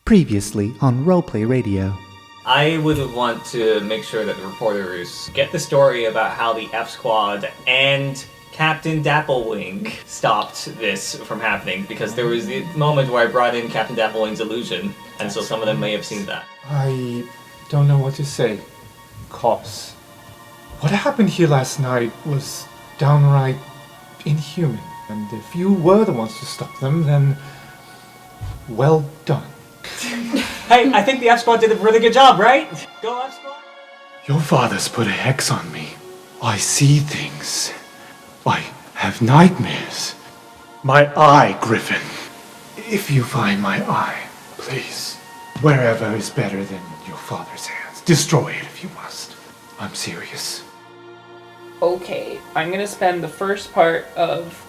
Previously on Roleplay Radio. I would want to make sure that the reporters get the story about how the F Squad and Captain Dapplewing stopped this from happening, because there was the moment where I brought in Captain Dapplewing's illusion, and so some of them may have seen that. I don't know what to say. Cos. What happened here last night was downright inhuman, and if you were the ones to stop them, then well done. Hey, I think the F Squad did a really good job, right? Go F Squad! Your father's put a hex on me. I see things. I have nightmares. My eye, Griffin. If you find my eye, please, wherever is better than your father's hands, destroy it if you must. I'm serious. Okay, I'm gonna spend the first part of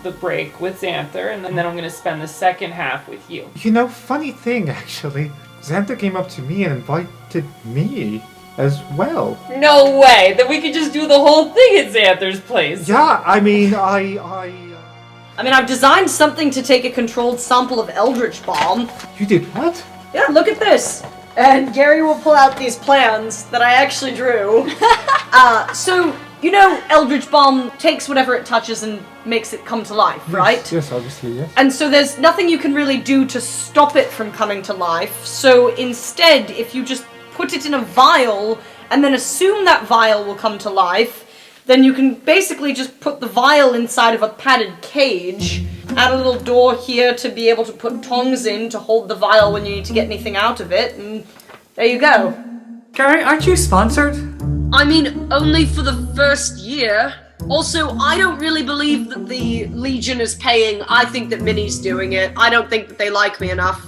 the break with Xanther, and then I'm going to spend the second half with you. You know, funny thing, actually. Xanther came up to me and invited me as well. No way! Then we could just do the whole thing at Xanther's place. Yeah, I mean, I've designed something to take a controlled sample of Eldritch Bomb. You did what? Yeah, look at this. And Gary will pull out these plans that I actually drew. So, you know, Eldritch Bomb takes whatever it touches and makes it come to life, right? Yes, obviously, yes. And so there's nothing you can really do to stop it from coming to life. So instead, if you just put it in a vial and then assume that vial will come to life, then you can basically just put the vial inside of a padded cage, add a little door here to be able to put tongs in to hold the vial when you need to get anything out of it, and there you go. Gary, aren't you sponsored? I mean, only for the first year. Also, I don't really believe that the Legion is paying. I think that Minnie's doing it. I don't think that they like me enough.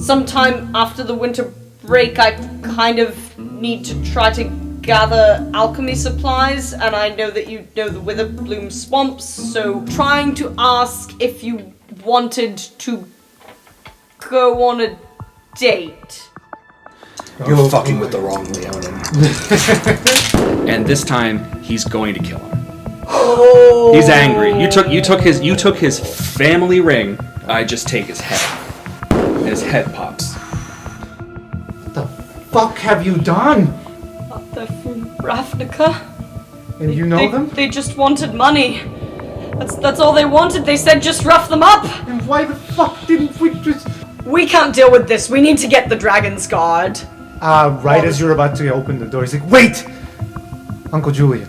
Sometime after the winter break, I kind of need to try to gather alchemy supplies, and I know that you know the Witherbloom swamps, so trying to ask if you wanted to go on a date. You're fucking with the wrong Leonin. And this time, he's going to kill him. Oh. He's angry. You took his family ring. I just take his head. And his head pops. What the fuck have you done? They're from Ravnica. And you know them? They just wanted money. That's all they wanted. They said just rough them up. And why the fuck didn't we just... We can't deal with this. We need to get the Dragon's Guard. Right as you're about to open the door, he's like, wait! Uncle Julian.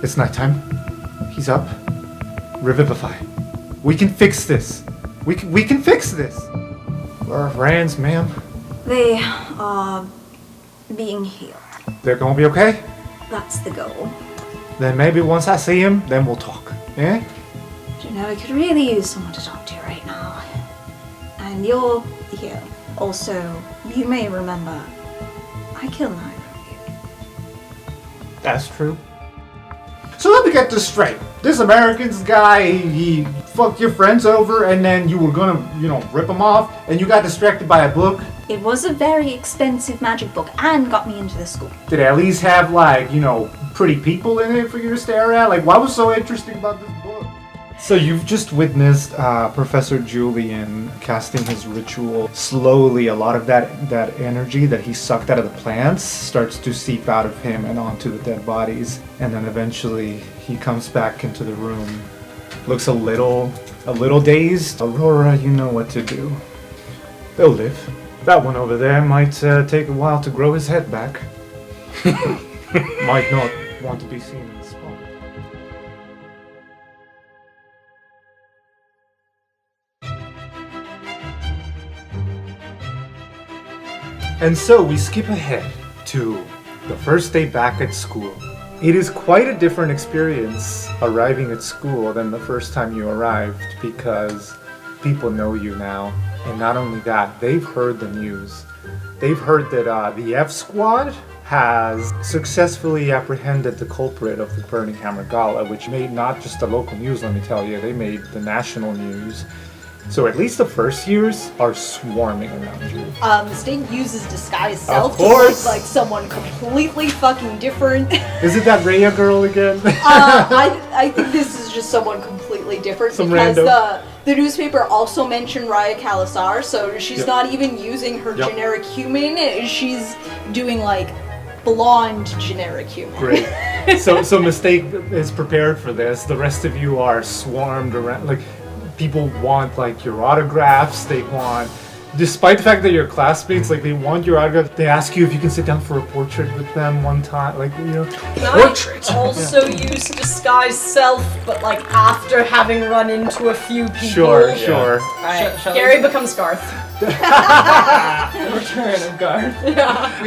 It's nighttime. He's up. Revivify. We can fix this. We can fix this. Where are friends, ma'am? They are being healed. They're gonna be okay? That's the goal. Then maybe once I see him, then we'll talk. Eh? Do you know, I could really use someone to talk to right now. And you're here. Also, you may remember, I killed neither of you. That's true. So let me get this straight. This American's guy, he fucked your friends over, and then you were gonna, rip him off, and you got distracted by a book? It was a very expensive magic book and got me into the school. Did it at least have, pretty people in it for you to stare at? What was so interesting about this book? So you've just witnessed Professor Julian casting his ritual. Slowly, a lot of that energy that he sucked out of the plants starts to seep out of him and onto the dead bodies. And then eventually he comes back into the room. Looks a little dazed. Aurora, you know what to do. They'll live. That one over there might take a while to grow his head back. Might not want to be seen in the spot. And so we skip ahead to the first day back at school. It is quite a different experience arriving at school than the first time you arrived, because people know you now. And not only that, they've heard the news. They've heard that the F Squad has successfully apprehended the culprit of the Burning Hammer Gala, which made not just the local news, let me tell you, they made the national news. So at least the first years are swarming around you. Sting uses disguise self Of to course. look like someone completely fucking different. Is it that Rhea girl again? I think this is just someone completely different Some because rando. the newspaper also mentioned Raya Kalasar, so she's Yep. not even using her Yep. generic human. She's doing like blonde generic human. Great. So Mistake is prepared for this. The rest of you are swarmed around. Like, people want like your autographs. They want, despite the fact that you're classmates, like they want your autograph. They ask you if you can sit down for a portrait with them one time. Like, you know, Can I also use disguise self, but like after having run into a few people? Sure. Right. Shall Gary becomes Garth. Return of Garth.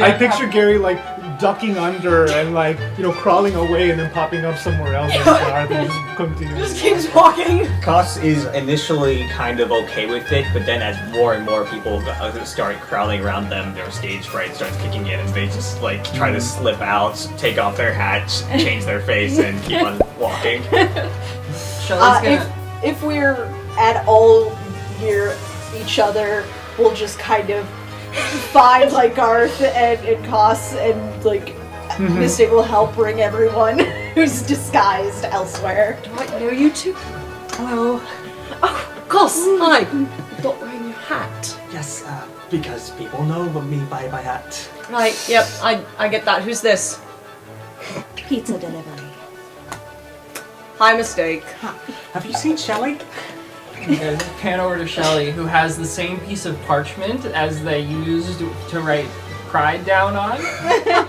I picture Gary like ducking under and like, you know, crawling away and then popping up somewhere else and just continue. Just keeps walking. Koss is initially kind of okay with it, but then as more and more people start crowding around them, their stage fright starts kicking in, and they just like try to slip out, take off their hats, change their face, and keep on walking. Shelley's gonna. If we're at all near each other, we'll just kind of find like Garth and Koss, and like Mystic will help bring everyone who's disguised elsewhere. Do I know you two? Hello. Oh, Koss, hi. You're not wearing your hat. Yes, because people know me by my hat. Right, yep, I get that. Who's this? Pizza delivery. Hi, Mistake. Have you seen Shelley? Yeah, just pan over to Shelley, who has the same piece of parchment as they used to write Pride down on.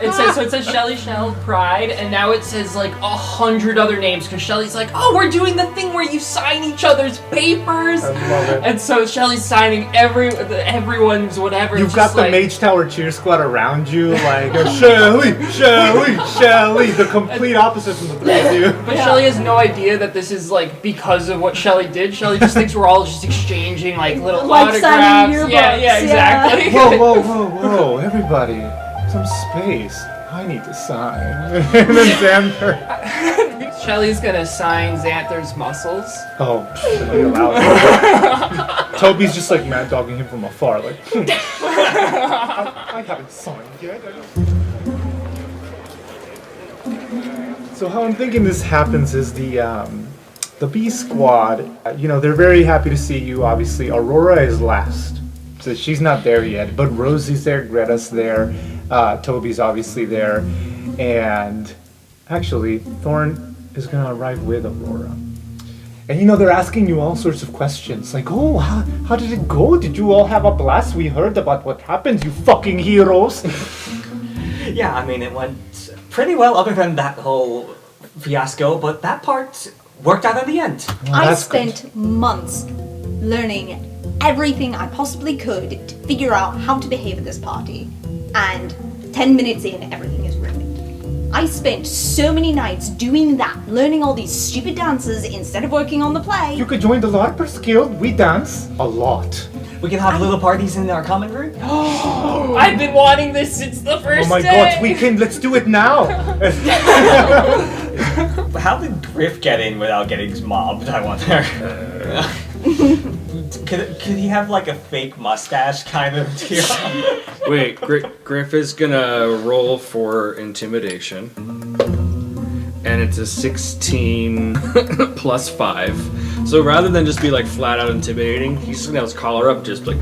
It says Shelley Shell Pride, and now it says like 100 other names because Shelley's like, oh, we're doing the thing where you sign each other's papers. I love it. And so Shelley's signing everyone's whatever. You've It's got just the like, Mage Tower cheer squad around you, like Shelley, the complete opposite from the three of you. But Shelley has no idea that this is like because of what Shelley did. Shelley just thinks we're all just exchanging like little Like signing autographs. yearbooks, Yeah, exactly. Whoa, everybody, some space. I need to sign. And then Xander. Shelley's gonna sign Xanther's muscles. Oh, should be allowed. Toby's just like mad dogging him from afar, like. I haven't signed yet. So how I'm thinking this happens is the B squad. You know, they're very happy to see you. Obviously, Aurora is last, so she's not there yet. But Rosie's there, Greta's there, Toby's obviously there, and actually Thorn is gonna arrive with Aurora. And you know, they're asking you all sorts of questions, like, oh, how did it go? Did you all have a blast? We heard about what happened, you fucking heroes. Yeah, I mean, it went pretty well other than that whole fiasco, but that part worked out in the end. Well, I that's good. spent months learning everything I possibly could to figure out how to behave at this party. And 10 minutes in, everything is ruined. I spent so many nights doing that, learning all these stupid dances instead of working on the play. You could join the LARPers Guild. We dance a lot. We can have little parties in our common room. I've been wanting this since the first Oh my day. god, let's do it now. How did Griff get in without getting mobbed, I wonder? Could he have like a fake mustache kind of deal? Wait, Griff is gonna roll for intimidation. And it's a 16 plus 5. So rather than just be like flat out intimidating, he's just gonna have his collar up, just like.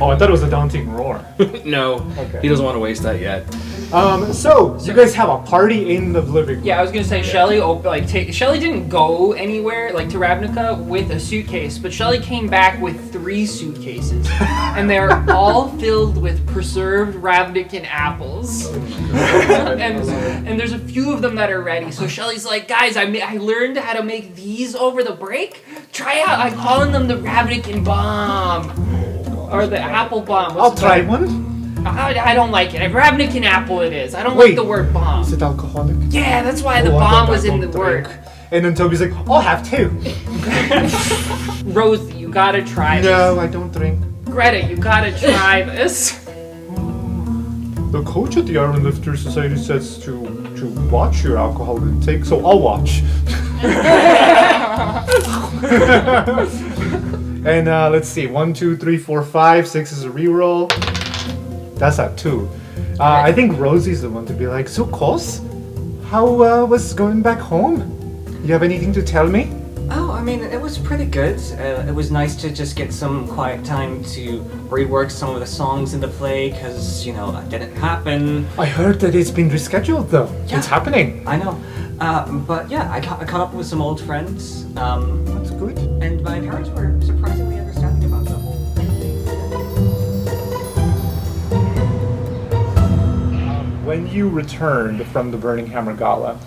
Oh, I thought it was a daunting roar. No, Okay. he doesn't want to waste that yet. So you guys have a party in the living room. Yeah, I was gonna say Shelley. Shelley didn't go anywhere like to Ravnica with a suitcase, but Shelley came back with 3 suitcases, and they're all filled with preserved Ravnican apples. and there's a few of them that are ready. So Shelley's like, guys, I learned how to make these over the break. Try out. I'm calling them the Ravnican bomb or the apple bomb. I'll try one. I don't like it. A Ravnican apple it is. I don't Wait, like the word bomb. Is it alcoholic? Yeah, that's why the Oh, I bomb thought was I in the don't word. drink. And then Toby's like, I'll have 2. Rosie, you gotta try this. No, I don't drink. Greta, you gotta try this. The coach at the Iron Lifter Society says to watch your alcohol intake, so I'll watch. And let's see, 1, 2, 3, 4, 5, 6 is a reroll. That's a 2. I think Rosie's the one to be like, so Kos, how was going back home? You have anything to tell me? Oh, mean, it was pretty good. It was nice to just get some quiet time to rework some of the songs in the play, because, that didn't happen. I heard that it's been rescheduled, though. Yeah. It's happening. I know. But yeah, I caught up with some old friends. That's good. And my parents were surprisingly understanding about the whole thing. When you returned from the Burning Hammer Gala,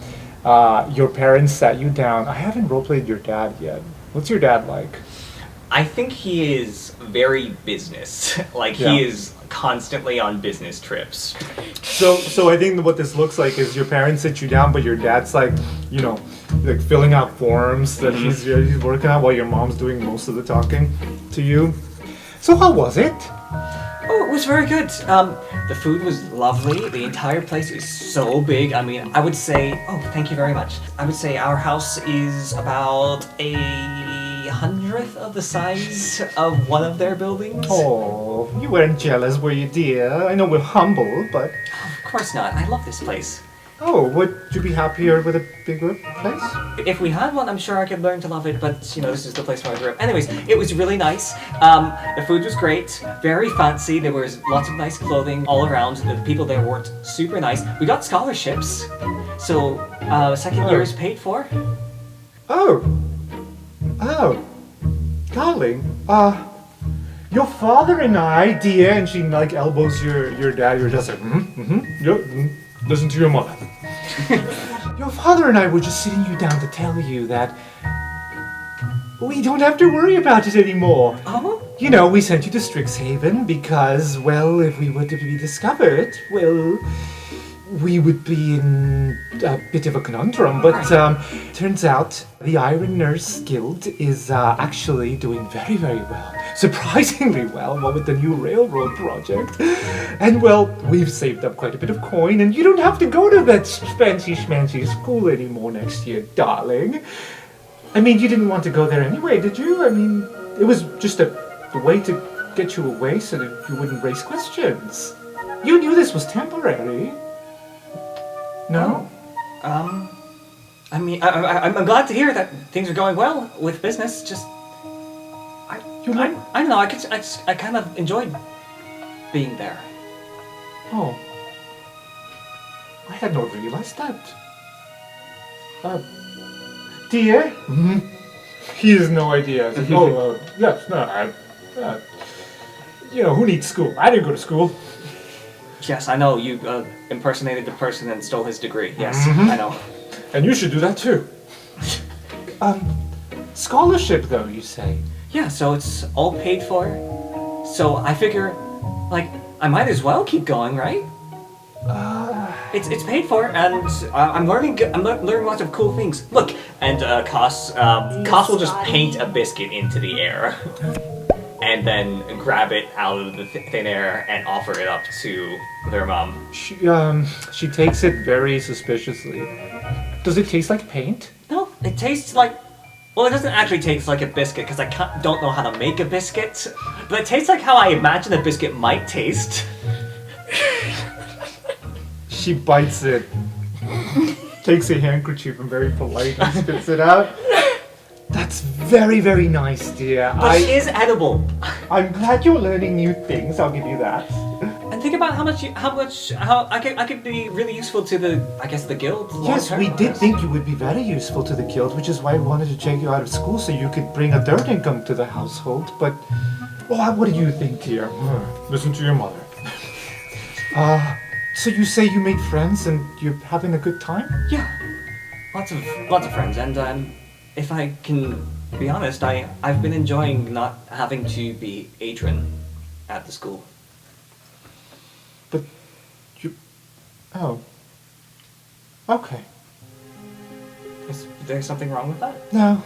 your parents sat you down. I haven't roleplayed your dad yet. What's your dad like? I think he is very business. He is constantly on business trips. So I think what this looks like is your parents sit you down, but your dad's like filling out forms that he's working on while your mom's doing most of the talking to you. So how was it? Oh, it was very good. The food was lovely. The entire place is so big. I mean, I would say... Oh, thank you very much. I would say our house is about 1/100th of the size of one of their buildings. Oh, you weren't jealous, were you, dear? I know we're humble, but... Of course not. I love this place. Oh, would you be happier with a bigger place? If we had one, I'm sure I could learn to love it, but, this is the place where I grew up. Anyways, it was really nice. The food was great, very fancy. There was lots of nice clothing all around. The people there worked super nice. We got scholarships, so second year is paid for. Oh, darling, your father and I, dear, and she elbows your dad. You're just like, listen to your mother. Your father and I were just sitting you down to tell you that we don't have to worry about it anymore. Oh? We sent you to Strixhaven because, well, if we were to be discovered, well, we would be in a bit of a conundrum, but turns out the Iron Nurse Guild is actually doing very, very well. Surprisingly well, with the new railroad project. And, well, we've saved up quite a bit of coin, and you don't have to go to that fancy-schmancy school anymore next year, darling. I mean, you didn't want to go there anyway, did you? I mean, it was just a way to get you away so that you wouldn't raise questions. You knew this was temporary. No? I mean, I'm glad to hear that things are going well with business. Just, I don't know. I kind of enjoyed being there. Oh, I had not realized that. Dear? He has no idea. Yes, no, who needs school? I didn't go to school. Yes, I know. You impersonated the person and stole his degree. Yes, I know. And you should do that too. Scholarship, though, you say? Yeah, so it's all paid for. So I figure, I might as well keep going, right? It's paid for, and I'm learning lots of cool things. Look, and Koss will just paint a biscuit into the air, and then grab it out of the thin air and offer it up to their mom. She takes it very suspiciously. Does it taste like paint? No, it tastes like... Well, it doesn't actually taste like a biscuit, because I don't know how to make a biscuit. But it tastes like how I imagine a biscuit might taste. She bites it, takes a handkerchief and very politely spits it out. That's very, very nice, dear. But it is edible. I'm glad you're learning new things, I'll give you that. And think about how I could be really useful to the guild. Yes, we did think you would be very useful to the guild, which is why we wanted to check you out of school so you could bring a third income to the household. But, what do you think, dear? Listen to your mother. So you say you made friends and you're having a good time? Yeah, lots of friends, and if I can be honest, I've been enjoying not having to be Adrian at the school. But okay. Is there something wrong with that? No,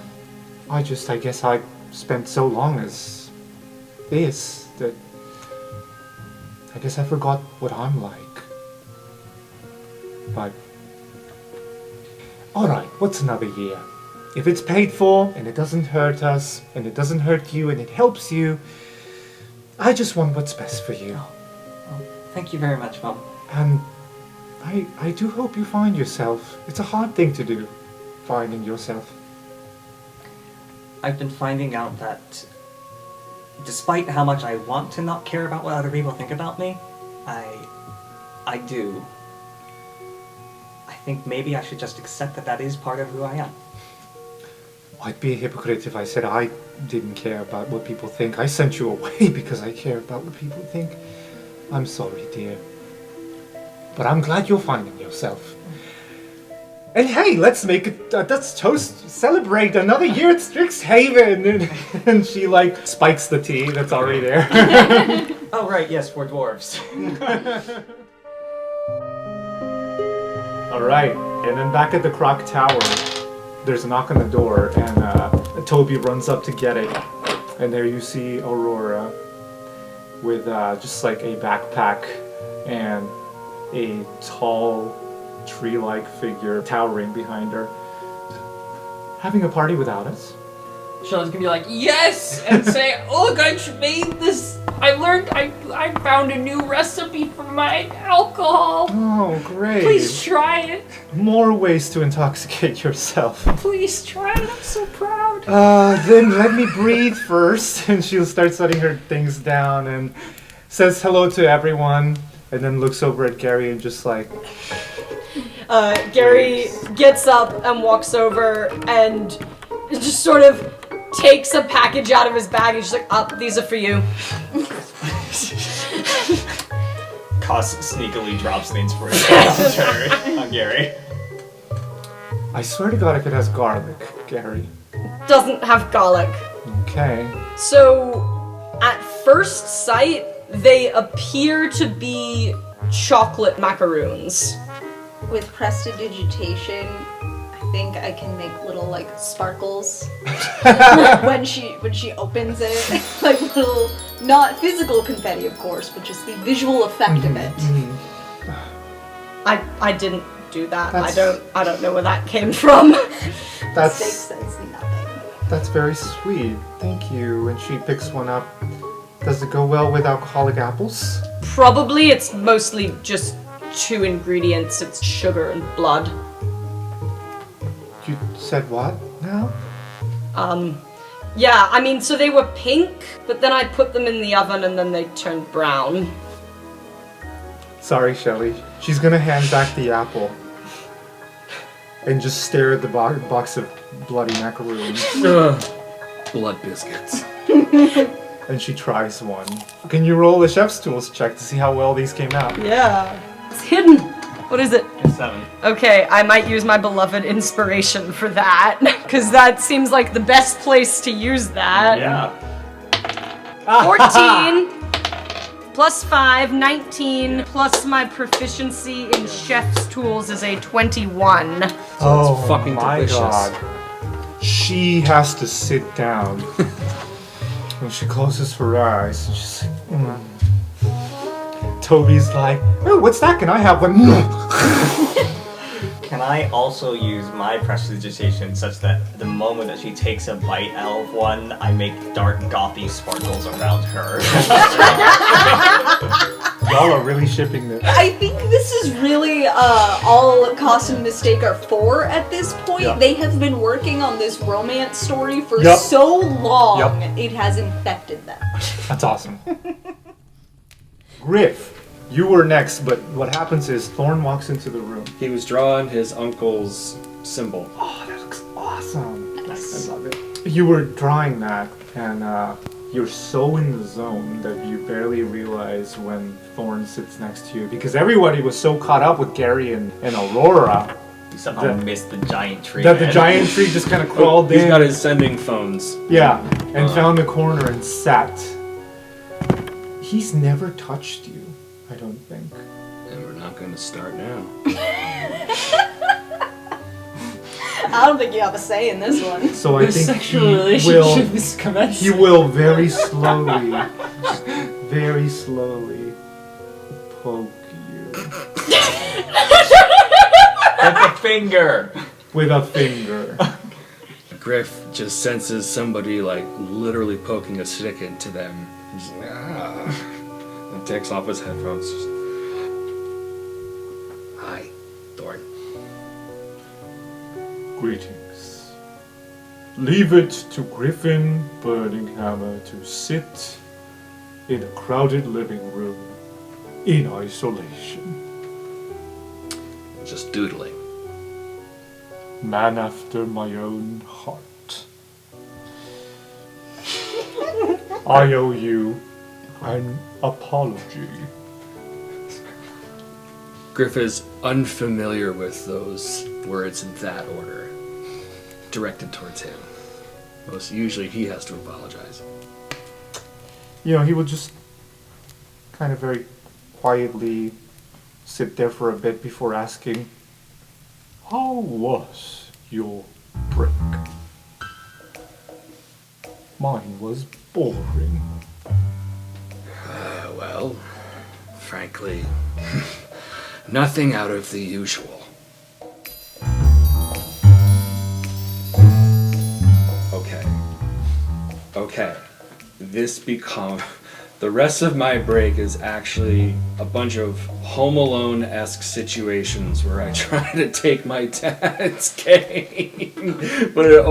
I guess I spent so long as this that I guess I forgot what I'm like. But, alright, what's another year? If it's paid for, and it doesn't hurt us, and it doesn't hurt you, and it helps you, I just want what's best for you. Well, thank you very much, Mom. And I do hope you find yourself. It's a hard thing to do, finding yourself. I've been finding out that despite how much I want to not care about what other people think about me, I do. I think maybe I should just accept that that is part of who I am. I'd be a hypocrite if I said I didn't care about what people think. I sent you away because I care about what people think. I'm sorry, dear. But I'm glad you're finding yourself. And hey, let's toast, celebrate another year at Strixhaven. And she like spikes the tea that's already there. Oh right, yes, we're dwarves. All right, and then back at the Croc Tower, there's a knock on the door, and Toby runs up to get it. And there you see Aurora with just like a backpack and a tall, tree-like figure towering behind her, having a party without us. Shelley's gonna be like, yes! And say, look, I made this. I found a new recipe for my alcohol. Oh, great. Please try it. More ways to intoxicate yourself. Please try it. I'm so proud. Then let me breathe first. And she'll start setting her things down and says hello to everyone, and then looks over at Gary and just like... Gary gets up and walks over and just sort of takes a package out of his bag and she's like, these are for you. Koss sneakily drops the inspiration on Gary. I swear to God if it has garlic, Gary. Doesn't have garlic. Okay. So, at first sight, they appear to be chocolate macaroons. With prestidigitation, I think I can make little like sparkles when she opens it, like little, not physical confetti, of course, but just the visual effect of it. I didn't do that. That's- I don't know where that came from. Mistake That's says nothing. very sweet. Thank you. And she picks one up. Does it go well with alcoholic apples? Probably it's mostly just 2 ingredients. It's sugar and blood. You said what now? Yeah, I mean, so they were pink, but then I put them in the oven and then they turned brown. Sorry, Shelley. She's gonna hand back the apple. And just stare at the box of bloody macaroons. Blood biscuits. And she tries one. Can you roll a chef's tools check to see how well these came out? Yeah. It's hidden. What is it? 7. Okay, I might use my beloved inspiration for that, because that seems like the best place to use that. Yeah. 14 plus 5, 19, plus my proficiency in chef's tools is a 21. Oh, fucking my delicious. God. She has to sit down. When she closes her eyes, she's like, Toby's like, oh, what's that? Can I have one? Can I also use my prestidigitation such that the moment that she takes a bite out of one, I make dark gothy sparkles around her? Y'all are really shipping this. I think this is really all Cost and Mistake are for at this point. Yeah. They have been working on this romance story for Yep. so long, Yep. it has infected them. That's awesome. Griff, you were next, but what happens is Thorn walks into the room. He was drawing his uncle's symbol. Oh, that looks awesome. I love it. You were drawing that, and you're so in the zone that you barely realize when Thorn sits next to you, because everybody was so caught up with Gary and Aurora You somehow missed the giant tree. that the man. giant tree just kind of crawled He's in. got his sending phones. Yeah, and found a corner and sat. He's never touched you, I don't think. And we're not going to start now. I don't think you have a say in this one. So I The think sexual he relationship will. is commenced. He will very slowly poke you With a finger! with a finger. Griff just senses somebody like literally poking a stick into them. He's like, and takes off his headphones. Hi, Thorn. Greetings. Leave it to Griffin Burninghammer to sit in a crowded living room in isolation. Just doodling. Man after my own heart. I owe you an apology. Griff is unfamiliar with those words in that order, directed towards him. Most usually he has to apologize. You know, he will just kind of very quietly sit there for a bit before asking, how was your break? Mine was boring. Well, frankly, nothing out of the usual. Okay. This become... The rest of my break is actually a bunch of Home Alone-esque situations where I try to take my dad's cane, but it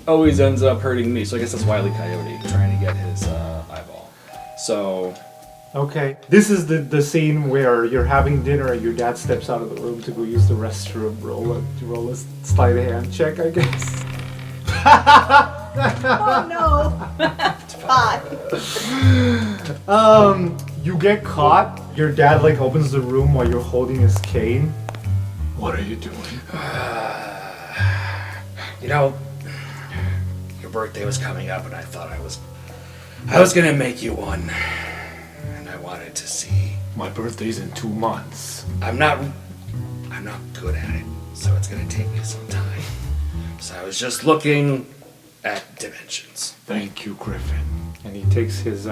always ends up hurting me. So I guess that's Wile E. Coyote trying to get his eyeball. So... Okay. This is the scene where you're having dinner and your dad steps out of the room to go use the restroom. Roll a sleight of hand check, I guess. Oh no. 5. You get caught. Your dad opens the room while you're holding his cane. What are you doing? You know, your birthday was coming up, and I thought I was gonna make you one, and I wanted to see. My birthday's in 2 months. I'm not good at it, so it's gonna take me some time. So I was just looking at dimensions. Thank you, Griffin. And he takes his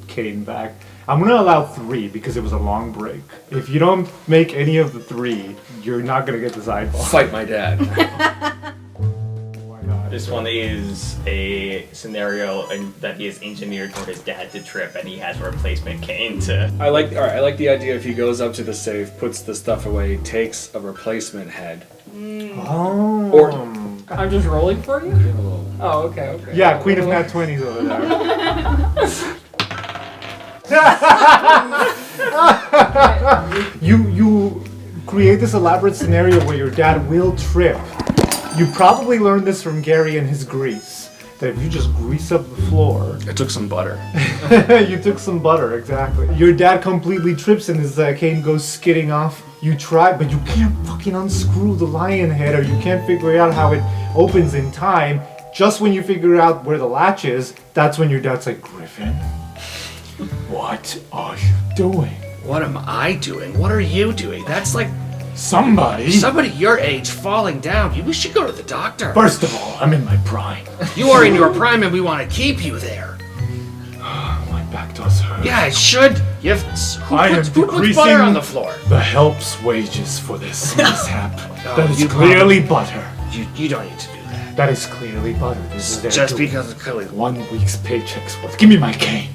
cane back. I'm gonna allow 3 because it was a long break. If you don't make any of the 3, you're not gonna get this eyeball. Fight my dad. Why not? This one is a scenario that he has engineered for his dad to trip, and he has a replacement cane to. I like the idea if he goes up to the safe, puts the stuff away, takes a replacement head. Oh. Or I'm just rolling for you? Oh, okay. yeah, Queen of Nat 20s over there. You create this elaborate scenario where your dad will trip. You probably learned this from Gary and his grease. That if you just grease up the floor... I took some butter. You took some butter, exactly. Your dad completely trips and his cane goes skidding off. You try, but you can't fucking unscrew the lion head, or you can't figure out how it opens in time. Just when you figure out where the latch is, that's when your dad's like, Griffin, what are you doing? What am I doing? What are you doing? That's like Somebody your age falling down. You should go to the doctor. First of all, I'm in my prime. You are in your prime, and we want to keep you there. My back does hurt. Yeah, it should. Who puts butter on the floor? The help's wages for this mishap. Oh, That is you clearly butter. You don't need to do that. That is clearly butter. This is their Just doing. because it's clearly 1 week's paycheck's worth. Give me my cane.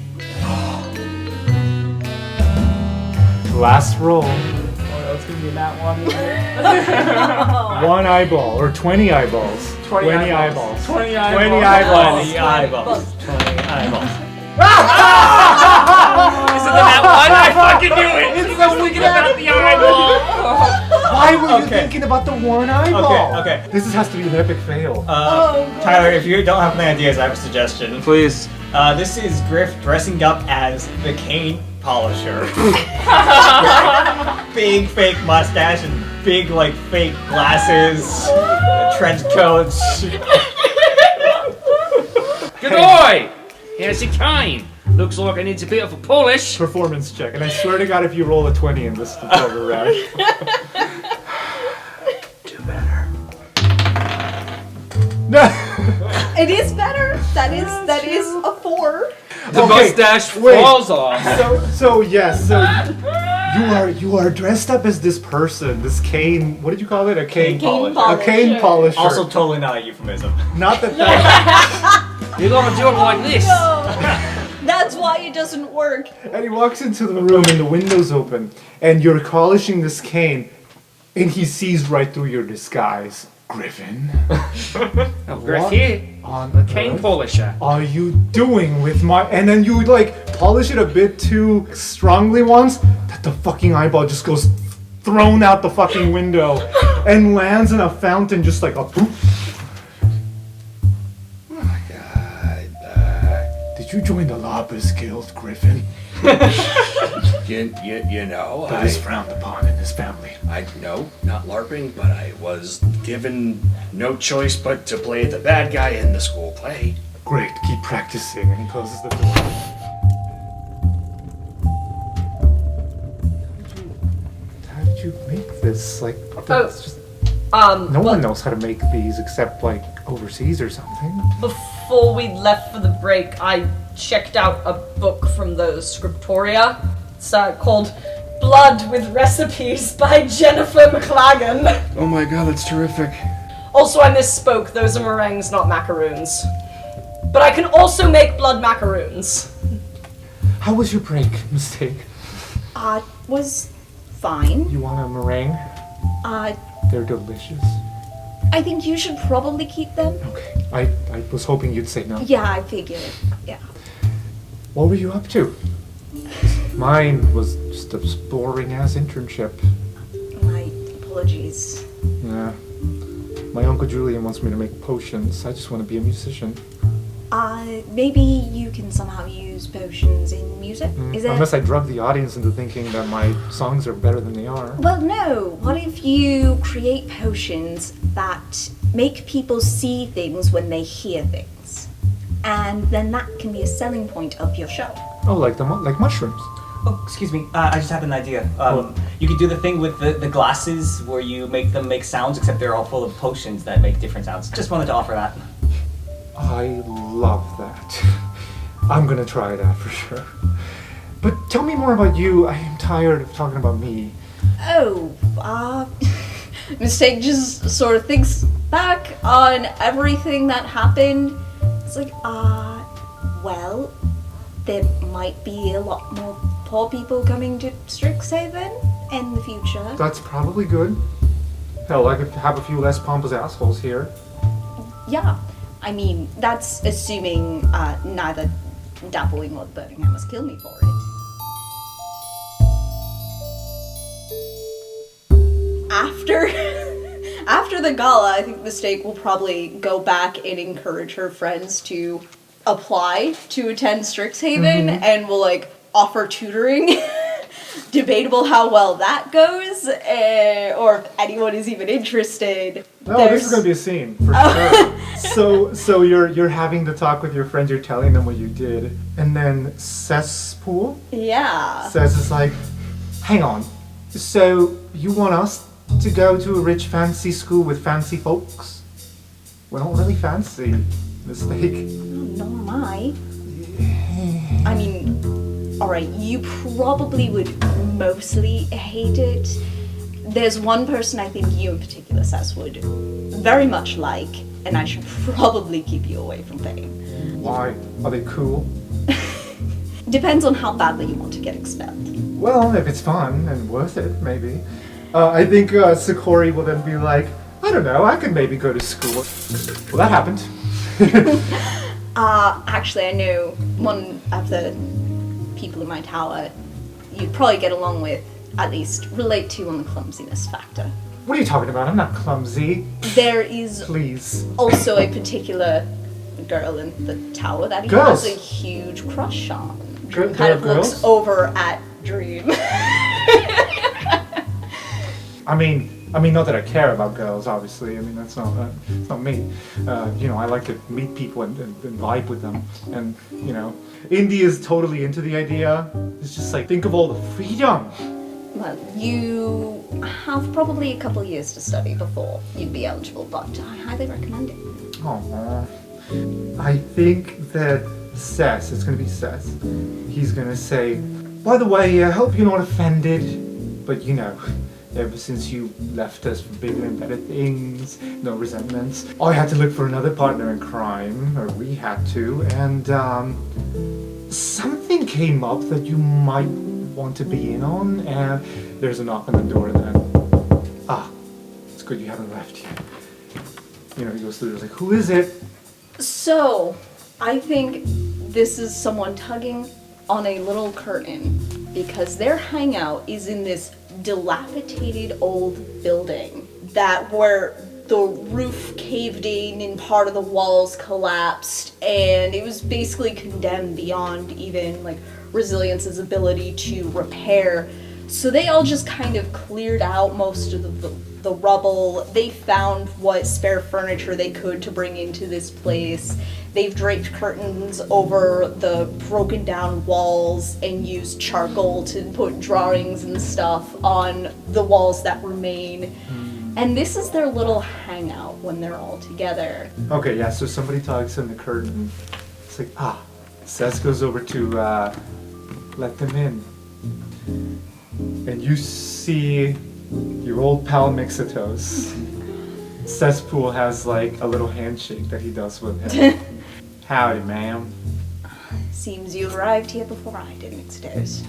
Last roll. That's gonna be that one. 1 eyeball or 20 eyeballs. 20 eyeballs. 20 20 eyeballs. 20 eyeballs. 20 eyeballs. Isn't that one? I fucking knew it! It's so thinking about the eyeball. Why were you Okay. thinking about the 1 eyeball? Okay. This has to be an epic fail. Tyler, if you don't have any ideas, I have a suggestion. Please. This is Griff dressing up as the cane polisher. Big fake mustache and big fake glasses, trench coats. Good boy! Here's your cane. Looks like it needs a bit of a polish. Performance check. And I swear to God, if you roll a 20 in this tutorial round. Do better. It is better. That is a 4. The Okay, mustache wait. falls off. So you are dressed up as this person, this cane. What did you call it? A cane Cane polisher. A cane polisher. Also, totally not a euphemism. not that. You gotta do it like this. That's why it doesn't work. And he walks into the room and the window's open, and you're polishing this cane, and he sees right through your disguise. Griffin. Griffin, On the cane earth polisher. are you doing with my... And then you, like, polish it a bit too strongly once, that the fucking eyeball just goes thrown out the fucking window and lands in a fountain just like a poof. Oh my god. Did you join the Lobbers Guild, Griffin? You know, That is frowned upon in this family. No, not LARPing, but I was given no choice but to play the bad guy in the school play. Great, keep practicing. And he closes the door. How did you make this? Like, that's just... No one knows how to make these except, like, overseas or something. Before we left for the break, I checked out a book from the Scriptoria. It's called Blood with Recipes by Jennifer McLagan. Oh my god, that's terrific. Also, I misspoke. Those are meringues, not macaroons. But I can also make blood macaroons. How was your break, Mistake? Was fine. You want a meringue? They're delicious. I think you should probably keep them. Okay. I was hoping you'd say no. Yeah, I figured. Yeah. What were you up to? Mine was just a boring-ass internship. My apologies. Yeah. My Uncle Julian wants me to make potions. I just want to be a musician. Maybe you can somehow use potions in music? Is it? Unless I drug the audience into thinking that my songs are better than they are. Well, no. What if you create potions that make people see things when they hear things? And then that can be a selling point of your show. Oh, like mushrooms. Oh, excuse me. I just had an idea. You could do the thing with the glasses where you make them make sounds, except they're all full of potions that make different sounds. Just wanted to offer that. I love that. I'm gonna try that for sure. But tell me more about you. I am tired of talking about me. Mistake just sort of thinks back on everything that happened. It's like, well, there might be a lot more poor people coming to Strixhaven in the future. That's probably good. Hell, I could have a few less pompous assholes here. Yeah. I mean, that's assuming neither Dappling or Birmingham must kill me for it. After the gala, I think Mistake will probably go back and encourage her friends to apply to attend Strixhaven and will, like, offer tutoring. Debatable how well that goes, or if anyone is even interested. No, this is gonna be a scene for sure. So you're having the talk with your friends. You're telling them what you did, and then Cesspool. Yeah. Cess is like, hang on. So you want us to go to a rich, fancy school with fancy folks? We're not really fancy. Mistake. Nor am I. I mean, alright, you probably would mostly hate it. There's one person I think you in particular, Sess, would very much like, and I should probably keep you away from Fame. Why? Are they cool? Depends on how badly you want to get expelled. Well, if it's fun and worth it, maybe. I think Sakori will then be like, I don't know, I could maybe go to school. Well, that happened. Actually, I know one of the people in my tower you'd probably get along with, at least relate to on the clumsiness factor. What are you talking about? I'm not clumsy. There is Please. also a particular girl in the tower that he Girls? has a huge crush on. There Kind are of looks girls? over at Dream. I mean, not that I care about girls, obviously. I mean, that's not me. I like to meet people and vibe with them. And, Indy is totally into the idea. It's just like, think of all the freedom. Well, you have probably a couple years to study before you'd be eligible, but I highly recommend it. Oh, I think that Sess, it's gonna be Sess, he's gonna say, by the way, I hope you're not offended, but ever since you left us for bigger and better things, no resentments, I had to look for another partner in crime, or we had to, and something came up that you might want to be in on, and there's a knock on the door then. It's good you haven't left yet. he goes through. He's like, who is it? So, I think this is someone tugging on a little curtain because their hangout is in this dilapidated old building where the roof caved in and part of the walls collapsed, and it was basically condemned beyond even like Resilience's ability to repair. So they all just kind of cleared out most of the rubble. They found what spare furniture they could to bring into this place. They've draped curtains over the broken down walls and used charcoal to put drawings and stuff on the walls that remain. And this is their little hangout when they're all together. Okay, yeah, so somebody tugs in the curtain. It's like, Seth goes over to let them in. And you see your old pal Mixatos. Cesspool has like a little handshake that he does with him. Howdy, ma'am. Seems you arrived here before I did, Mixatos.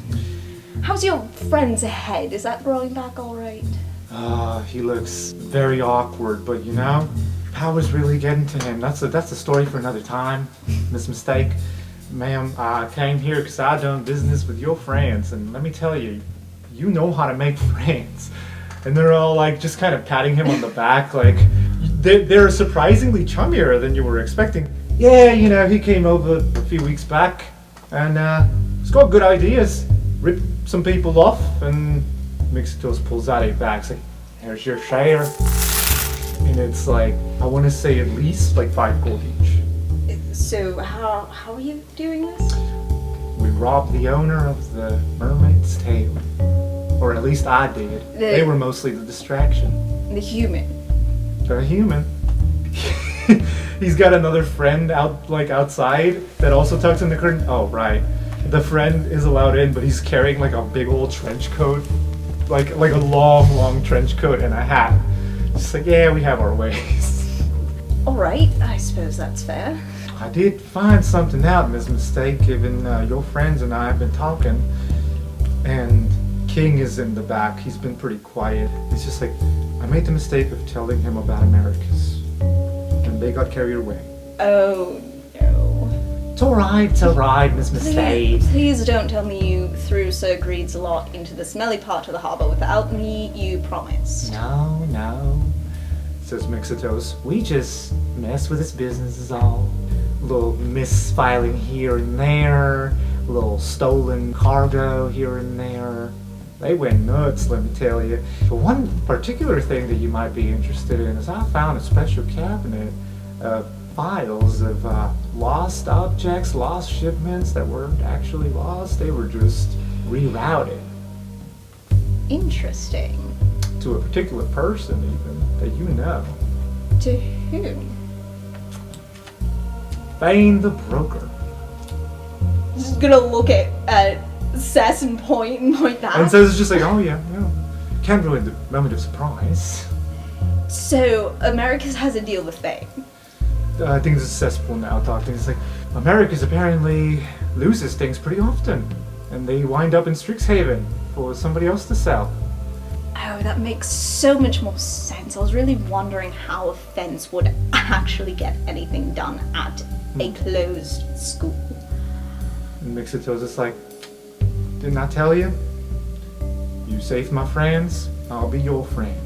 How's your friend's head? Is that growing back all right? He looks very awkward, but power's really getting to him. That's a story for another time, Miss Mistake. Ma'am, I came here because I done business with your friends, and let me tell you, you know how to make friends. And they're all like just kind of patting him on the back, like they're surprisingly chummier than you were expecting. Yeah, he came over a few weeks back, and he's got good ideas. Ripped some people off, and Mixatos pulls out a bag. It's like, here's your share. And it's like, I want to say at least like 5 gold each. So how are you doing this? We robbed the owner of the Mermaid's Tail. Or at least I did. They were mostly the distraction. The human. The human. He's got another friend outside that also tucks in the curtain. Oh, right. The friend is allowed in, but he's carrying like a big old trench coat. Like a long trench coat and a hat. Just like, yeah, we have our ways. Alright, I suppose that's fair. I did find something out, Ms. Mistake, given your friends and I have been talking. And King is in the back. He's been pretty quiet. He's just like, I made the mistake of telling him about Americas. And they got carried away. Oh, no. It's alright, Miss Mistake. Please don't tell me you threw Sir Greed's lot into the smelly part of the harbor without me, you promised. No, says Mixatos. We just mess with his business is all. A little misfiling here and there, a little stolen cargo here and there. They went nuts, let me tell you. But one particular thing that you might be interested in is I found a special cabinet of files of lost objects, lost shipments that weren't actually lost. They were just rerouted. Interesting. To a particular person, even, that you know. To whom? Bane the Broker. Just gonna look at Sess and point back. And so it's just like, oh yeah. Can't ruin the moment of surprise. So, Americas has a deal with Fame. I think this is Cesspool now talking. It's like, Americas apparently loses things pretty often. And they wind up in Strixhaven for somebody else to sell. Oh, that makes so much more sense. I was really wondering how a fence would actually get anything done at a closed school. And Mixatos is like, didn't I tell you? You saved my friends, I'll be your friend.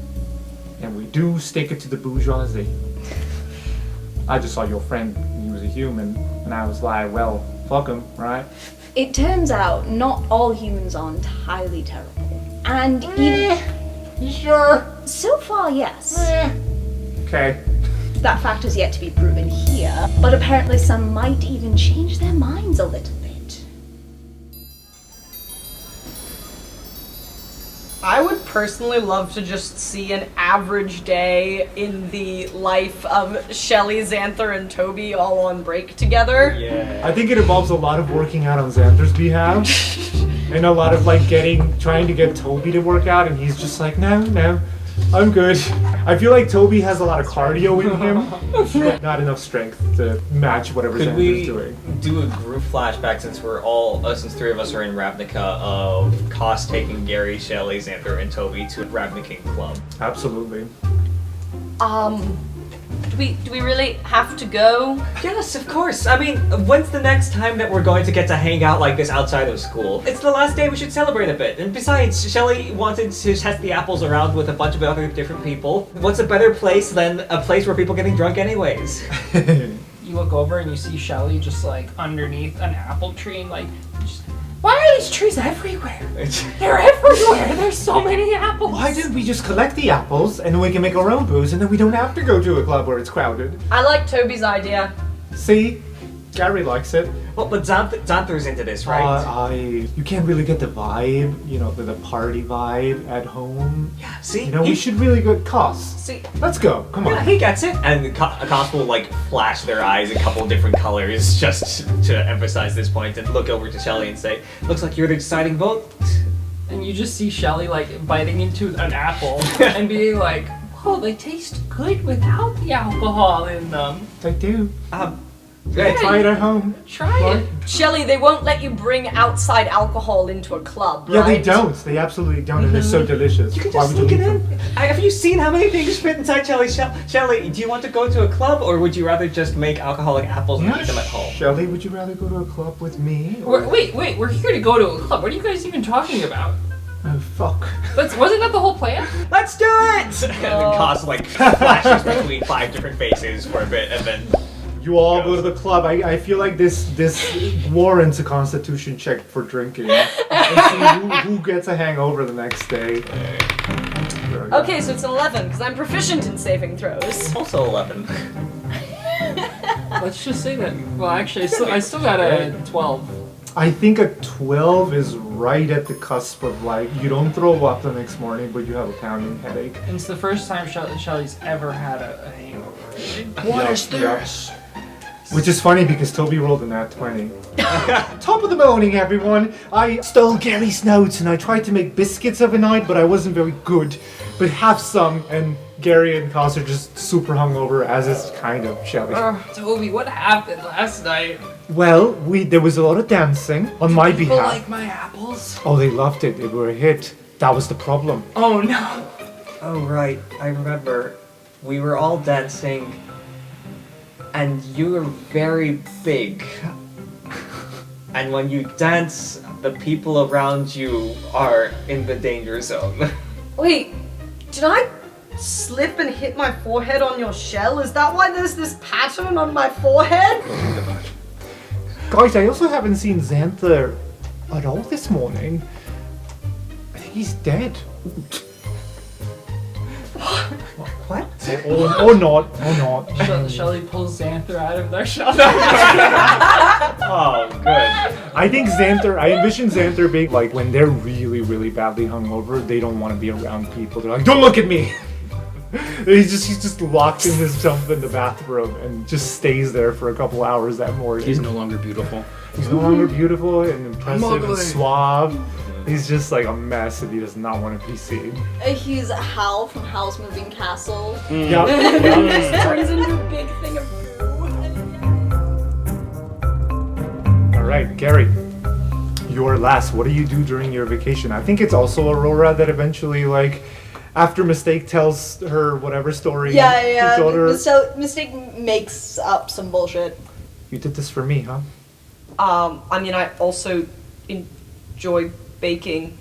And we do stick it to the bourgeoisie. I just saw your friend, he was a human, and I was like, well, fuck him, right? It turns out not all humans are entirely terrible. And even... You sure? So far, yes. Okay. That fact is yet to be proven here, but apparently some might even change their minds a little bit. I would personally love to just see an average day in the life of Shelley, Xanther, and Toby all on break together. Yeah. I think it involves a lot of working out on Xanther's behalf. And a lot of trying to get Toby to work out, and he's just like, no, I'm good. I feel like Toby has a lot of cardio in him, but not enough strength to match whatever Xanther's doing. Do a group flashback since since 3 of us are in Ravnica of Koss taking Gary, Shelley, Xanther, and Toby to a Ravnican club? Absolutely. Do we really have to go? Yes, of course. I mean, when's the next time that we're going to get to hang out like this outside of school? It's the last day, we should celebrate a bit. And besides, Shelley wanted to test the apples around with a bunch of other different people. What's a better place than a place where people getting drunk anyways? You look over and you see Shelley just like underneath an apple tree and like, why are these trees everywhere? They're everywhere. There's so many apples. Why didn't we just collect the apples and then we can make our own booze and then we don't have to go to a club where it's crowded? I like Toby's idea. See? Gary likes it. Well, but Xanther's into this, right? You can't really get the vibe, the party vibe at home. Yeah, see? We should really go. Cos. See, let's go. Come on. Yeah, he gets it. And Cos will like flash their eyes a couple different colors just to emphasize this point and look over to Shelley and say, looks like you're the deciding vote. And you just see Shelley like biting into an apple and being like, oh, they taste good without the alcohol in them. They do. Yeah, try it at home. Try it. Shelley, they won't let you bring outside alcohol into a club, Yeah, right? they don't. They absolutely don't, and they're so delicious. You can Why just would sneak you it leave in. them? Have you seen how many things fit inside Shelley? Shelley, do you want to go to a club or would you rather just make alcoholic apples and eat them at home? Shelley, would you rather go to a club with me? Or... Wait, we're here to go to a club. What are you guys even talking about? Oh, fuck. Wasn't that the whole plan? Let's do it! And then Cos like flashes between 5 different faces for a bit and then... You all go to the club. I feel like this warrants a constitution check for drinking. And see who gets a hangover the next day. Okay, so it's an 11, because I'm proficient in saving throws. Also 11. Let's just say that. Well, actually, I still got a 12. I think a 12 is right at the cusp of like, you don't throw up the next morning, but you have a pounding headache. And it's the first time Shelley's ever had a hangover. What is this? Which is funny because Toby rolled a nat 20. Top of the morning, everyone. I stole Gary's notes and I tried to make biscuits overnight, but I wasn't very good. But have some, and Gary and Cos are just super hungover, as is kind of Shelley. Toby, what happened last night? Well, there was a lot of dancing on my People behalf. like my apples? Oh, they loved it. They were a hit. That was the problem. Oh no. Oh right, I remember. We were all dancing and you were very big. And when you dance, the people around you are in the danger zone. Wait, did I slip and hit my forehead on your shell? Is that why there's this pattern on my forehead? Guys, I also haven't seen Xanther at all this morning. I think he's dead. What? Or not. Shelley pulls Xanther out of their shell. Oh, good. I envision Xanther being like, when they're really, really badly hungover, they don't want to be around people. They're like, don't look at me! He's just locked in himself in the bathroom and just stays there for a couple hours that morning. He's no longer beautiful. He's no longer beautiful and impressive and suave. He's just like a mess and he does not want to be seen. He's Hal from Hal's Moving Castle. Yep. This turns into a big thing of poo. Alright, Gary. You're last. What do you do during your vacation? I think it's also Aurora that eventually, like, after Mistake tells her whatever story. Yeah. She told her, So Mistake makes up some bullshit. you did this for me, huh? I mean, I also enjoy baking.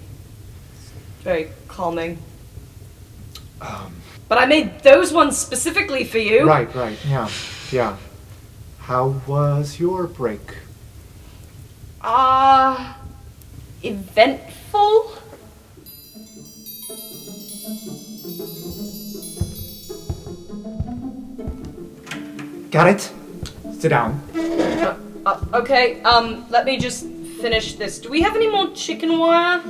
It's very calming. But I made those ones specifically for you. Right, yeah. How was your break? Eventful? Got it? Sit down. Okay, let me just finish this. Do we have any more chicken wire?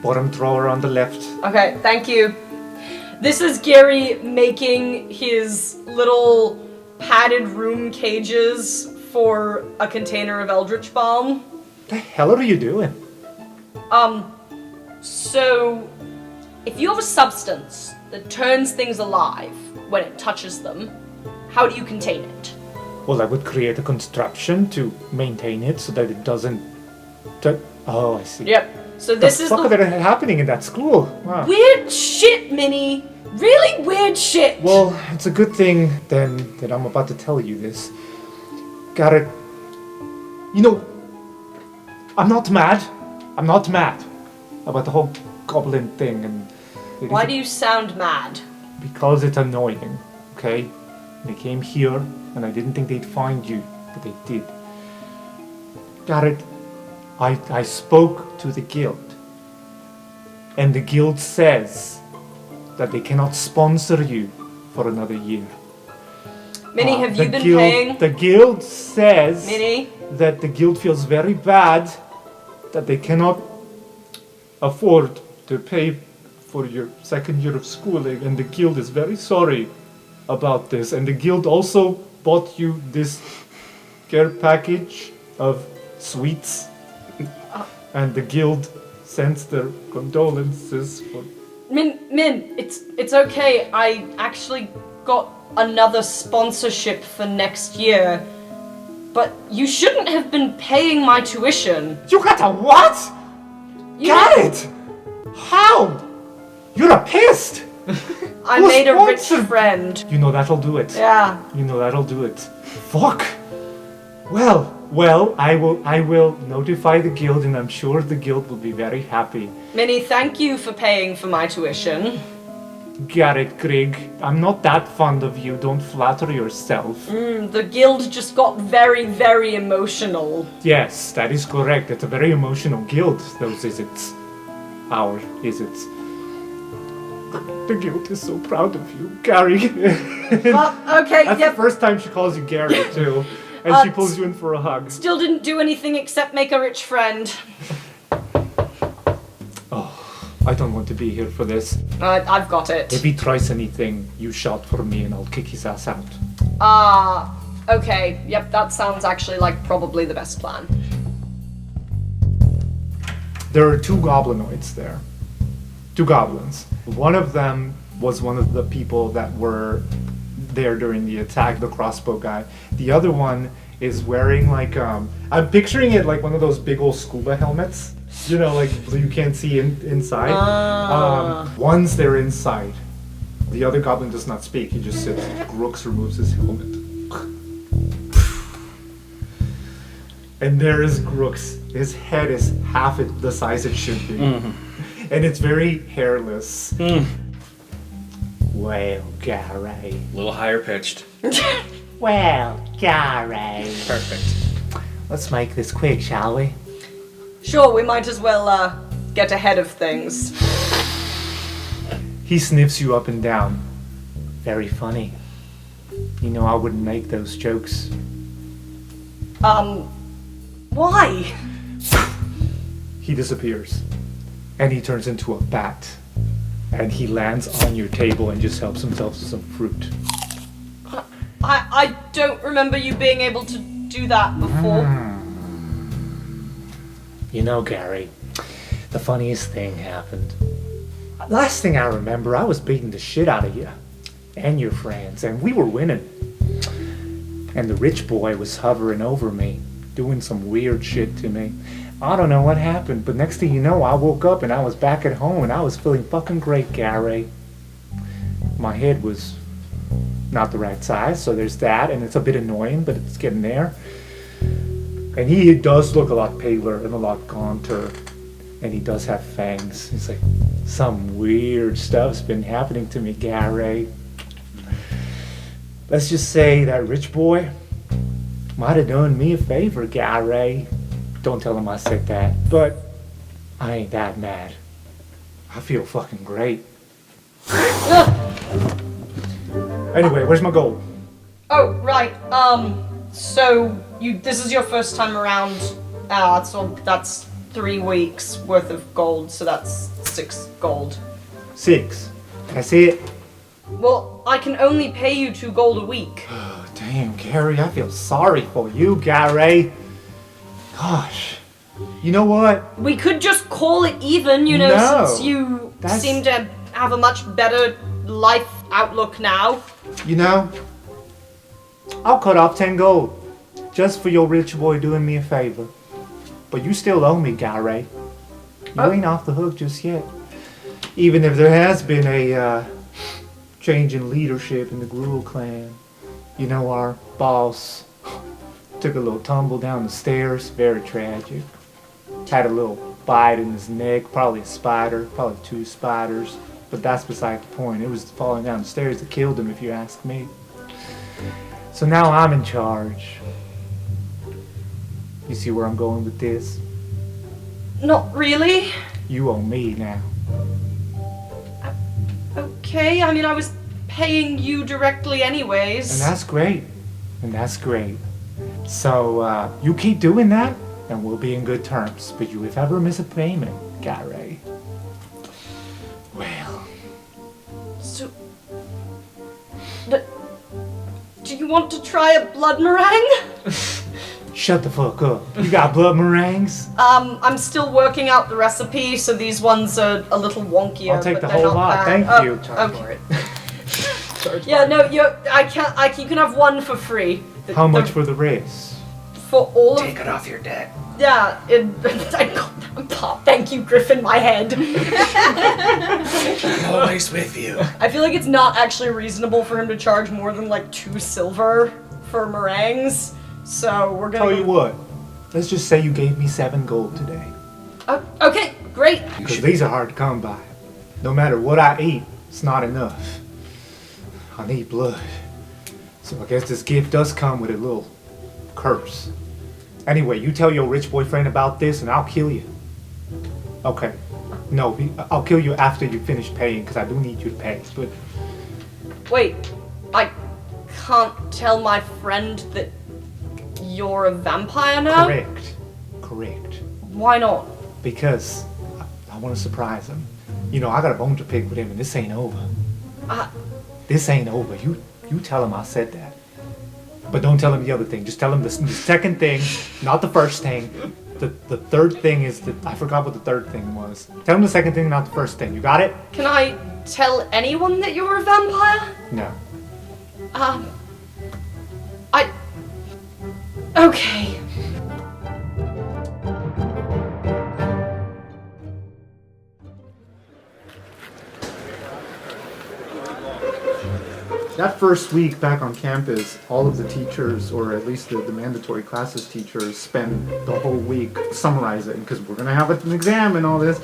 Bottom drawer on the left. Okay, thank you. This is Gary making his little padded room cages for a container of Eldritch Balm. What the hell are you doing? So, if you have a substance that turns things alive when it touches them, how do you contain it? Well, I would create a construction to maintain it so that it doesn't... Oh, I see. Yep. So this is What the fuck are happening in that school? Wow. weird shit, Minnie. Really weird shit. Well, it's a good thing then that I'm about to tell you this. Got it. You know, I'm not mad. I'm not mad about the whole goblin thing and. Why do you sound mad? Because it's annoying, okay? They came here, and I didn't think they'd find you, but they did. Got it. I spoke to the guild, and the guild says that they cannot sponsor you for another year. Minnie, have you been guild, paying? The guild says Minnie? that the guild feels very bad that they cannot afford to pay for your second year of schooling, and the guild is very sorry about this. And the guild also bought you this care package of sweets, and the guild sends their condolences for. Min, it's okay. I actually got another sponsorship for next year, but you shouldn't have been paying my tuition. You got a what? Got it? How? You're a pissed. I made a rich friend. You know that'll do it. Yeah. You know that'll do it. Fuck. Well, I will notify the guild, and I'm sure the guild will be very happy. Minnie, thank you for paying for my tuition. Got it, Greg. I'm not that fond of you. Don't flatter yourself. The guild just got very, very emotional. Yes, that is correct. It's a very emotional guild, those Izzets. Our Izzets. The guild is so proud of you, Gary. Okay, That's yep. the first time she calls you Gary, too. And she pulls you in for a hug. Still didn't do anything except make a rich friend. I don't want to be here for this. I've got it. If he tries anything, you shout for me and I'll kick his ass out. Okay. Yep, that sounds actually like probably the best plan. There are two goblinoids there. Two goblins. One of them was one of the people that were there during the attack, the crossbow guy. The other one is wearing like, I'm picturing it like one of those big old scuba helmets. You know, like you can't see inside. One's there inside. The other goblin does not speak. He just sits. Grooks removes his helmet. And there is Grooks. His head is half the size it should be. And it's very hairless. Well, Gary. A little higher pitched. Well, Gary. Perfect. Let's make this quick, shall we? Sure, we might as well, get ahead of things. He sniffs you up and down. Very funny. You know I wouldn't make those jokes. Why? He disappears. And he turns into a bat. And he lands on your table and just helps himself to some fruit. I don't remember you being able to do that before. You know, Gary, the funniest thing happened. Last thing I remember, I was beating the shit out of you and your friends, and we were winning. And the rich boy was hovering over me, doing some weird shit to me. I don't know what happened, but next thing you know, I woke up and I was back at home and I was feeling fucking great, Gary. My head was not the right size, so there's that, and it's a bit annoying, but it's getting there. And he does look a lot paler and a lot gaunter, and he does have fangs. It's like, some weird stuff's been happening to me, Gary. Let's just say that rich boy might have done me a favor, Gary. Don't tell him I said that, but I ain't that mad. I feel fucking great. Anyway, where's my gold? Oh, right. So this is your first time around. So that's 3 weeks worth of gold, so that's 6 gold. 6. Can I see it? Well, I can only pay you 2 gold a week. Oh, damn, Gary, I feel sorry for you, Gary. Gosh. You know what? We could just call it even, you know, No, since you that's- seem to have a much better life outlook now. You know, I'll cut off 10 gold just for your rich boy doing me a favor. But you still owe me, Gary. You ain't off the hook just yet. Even if there has been a change in leadership in the Gruel clan. You know, our boss took a little tumble down the stairs, very tragic. Had a little bite in his neck, probably a spider, probably 2 spiders. But that's beside the point. It was falling down the stairs that killed him, if you ask me. So now I'm in charge. You see where I'm going with this? Not really. You owe me now. Okay, I mean, I was paying you directly anyways. And that's great. And that's great. So, you keep doing that, and we'll be in good terms. But you, if ever miss a payment, Gary, well... So... Do you want to try a blood meringue? Shut the fuck up. You got blood meringues? I'm still working out the recipe, so these ones are a little wonkier. I'll take but the they're whole not lot. bad. Thank you. Charge for it. Yeah, no, you can have one for free. How much for the race? For all of... Take it off your debt. Yeah, thank you, Griffin, my head. I'm always with you. I feel like it's not actually reasonable for him to charge more than like 2 silver for meringues. So we're gonna... Tell you what, let's just say you gave me 7 gold today. Okay, great. Because these are hard to come by. No matter what I eat, it's not enough. I need blood. So I guess this gift does come with a little curse. Anyway, you tell your rich boyfriend about this and I'll kill you. Okay. No, I'll kill you after you finish paying because I do need you to pay. But Wait, I can't tell my friend that you're a vampire now? Correct. Why not? Because I want to surprise him. You know, I got a bone to pick with him and this ain't over. This ain't over. You tell him I said that. But don't tell him the other thing. Just tell him the second thing, not the first thing. The third thing is I forgot what the third thing was. Tell him the second thing, not the first thing. You got it? Can I tell anyone that you're a vampire? No. Okay. That first week back on campus, all of the teachers, or at least the mandatory classes teachers, spend the whole week summarizing, because we're going to have an exam and all this.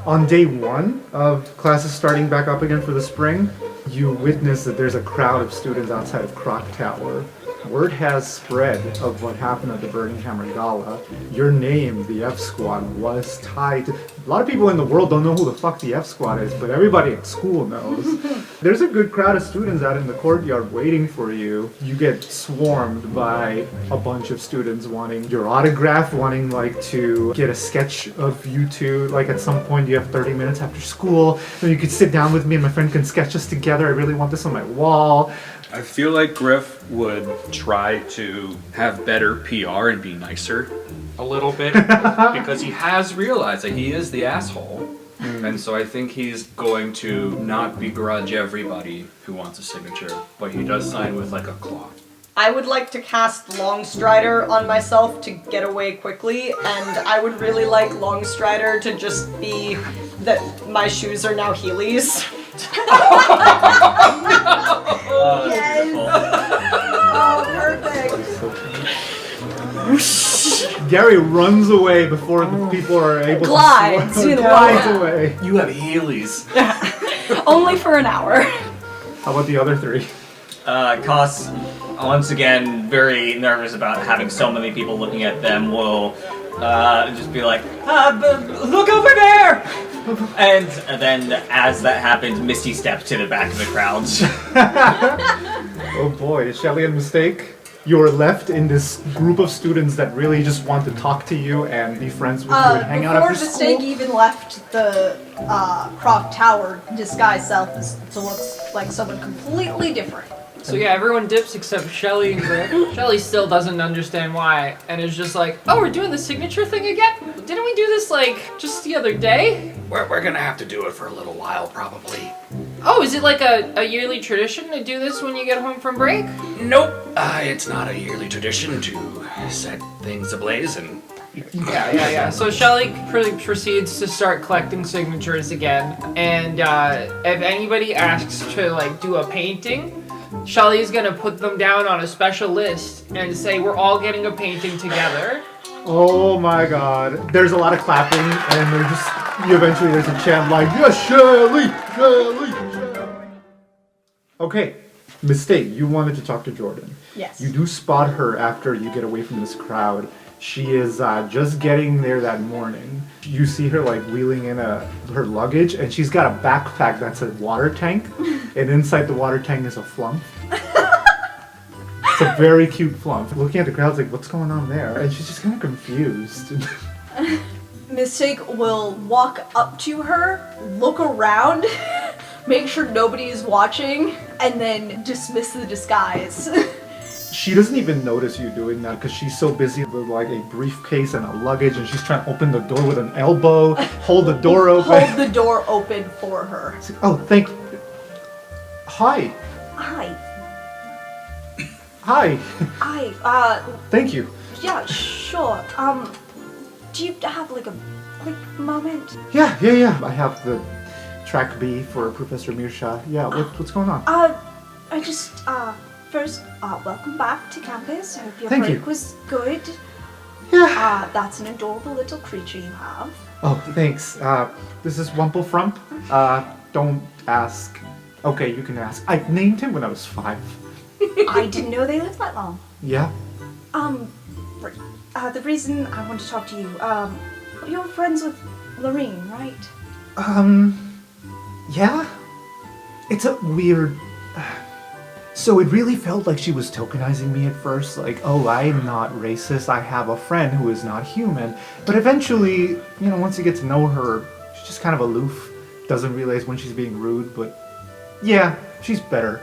On day 1 of classes starting back up again for the spring, you witness that there's a crowd of students outside of Croc Tower. Word has spread of what happened at the Burning Hammer Gala. Your name, the F Squad, was tied to... A lot of people in the world don't know who the fuck the F Squad is, but everybody at school knows. There's a good crowd of students out in the courtyard waiting for you. You get swarmed by a bunch of students wanting your autograph, wanting like to get a sketch of you two. Like at some point you have 30 minutes after school, and you could sit down with me and my friend can sketch us together. I really want this on my wall. I feel like Griff would try to have better PR and be nicer a little bit because he has realized that he is the asshole. And so I think he's going to not begrudge everybody who wants a signature, but he does sign with like a claw. I would like to cast Longstrider on myself to get away quickly, and I would really like Longstrider to just be that my shoes are now Heelys. Yes! Oh, perfect. Gary runs away before the people are able Glides, to you know. glides away. You have Heelys. Only for an hour. How about the other 3? Koss, once again, very nervous about having so many people looking at them, will just be like, look over there! And then, as that happens, Misty steps to the back of the crowd. Oh boy, is Shelley a mistake? You're left in this group of students that really just want to talk to you and be friends with you and hang out Before after Mistake school. even left the Croc Tower, disguised self to look like someone completely different. So yeah, everyone dips except Shelley and Griff. Shelley still doesn't understand why, and is just like, oh, we're doing the signature thing again? Didn't we do this, like, just the other day? We're gonna have to do it for a little while, probably. Oh, is it like a yearly tradition to do this when you get home from break? Nope. It's not a yearly tradition to set things ablaze and Yeah. So Shelley proceeds to start collecting signatures again, and if anybody asks to like do a painting, Shelley's gonna put them down on a special list and say we're all getting a painting together. Oh my god. There's a lot of clapping, and eventually there's a chant like, yes, Shelley, Shelley, Shelley. Okay, mistake. You wanted to talk to Jordan. Yes. You do spot her after you get away from this crowd. She is just getting there that morning. You see her like wheeling in her luggage, and she's got a backpack that's a water tank, and inside the water tank is a flump. It's a very cute flump. Looking at the crowd's like, what's going on there? And she's just kind of confused. Mistake will walk up to her, look around, make sure nobody is watching, and then dismiss the disguise. She doesn't even notice you doing that because she's so busy with like a briefcase and a luggage, and she's trying to open the door with an elbow, hold the door open. Hold the door open for her. Oh, thank you. Hi. Hi. Hi. Hi. Thank you. Yeah, sure. Do you have like a quick moment? Yeah. I have the track B for Professor Mirsha. Yeah, what's going on? I just, first, welcome back to campus. I hope your Thank break you. was good. Yeah. That's an adorable little creature you have. Oh, thanks. This is Wumplefrump. Don't ask. Okay, you can ask. I named him when I was 5. I didn't know they lived that long. Yeah. The reason I want to talk to you, you're friends with Lorene, right? Yeah? It's a weird... So it really felt like she was tokenizing me at first, like, oh, I'm not racist, I have a friend who is not human. But eventually, once you get to know her, she's just kind of aloof, doesn't realize when she's being rude, but yeah, she's better.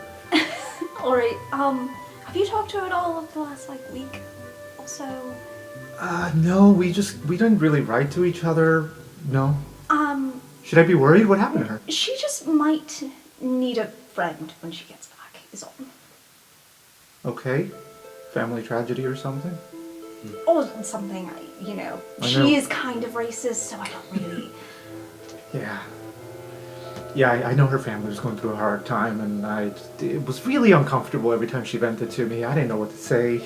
Alright, have you talked to her at all over the last, week or so? No, we didn't really write to each other, no. Should I be worried? What happened to her? She just might need a friend when she gets back, is all. Okay. Family tragedy or something? Or something, She is kind of racist, so I don't really... Yeah, I know her family was going through a hard time, and it was really uncomfortable every time she vented to me. I didn't know what to say.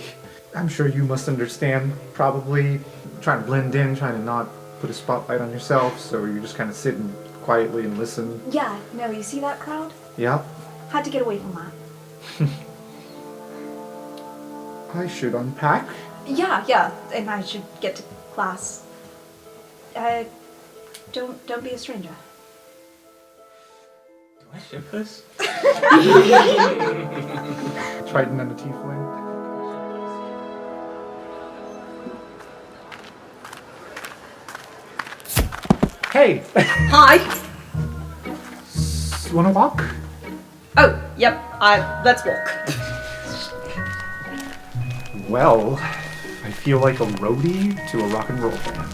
I'm sure you must understand, probably trying to blend in, trying to not put a spotlight on yourself, so you're just kind of sitting quietly and listen. Yeah, no, you see that crowd? Yeah. Had to get away from that. I should unpack. Yeah, and I should get to class. Don't be a stranger. Do I ship this? Triton and a tiefling. Hey! Hi. Wanna walk? Oh, yep. Let's walk. Well, I feel like a roadie to a rock and roll band.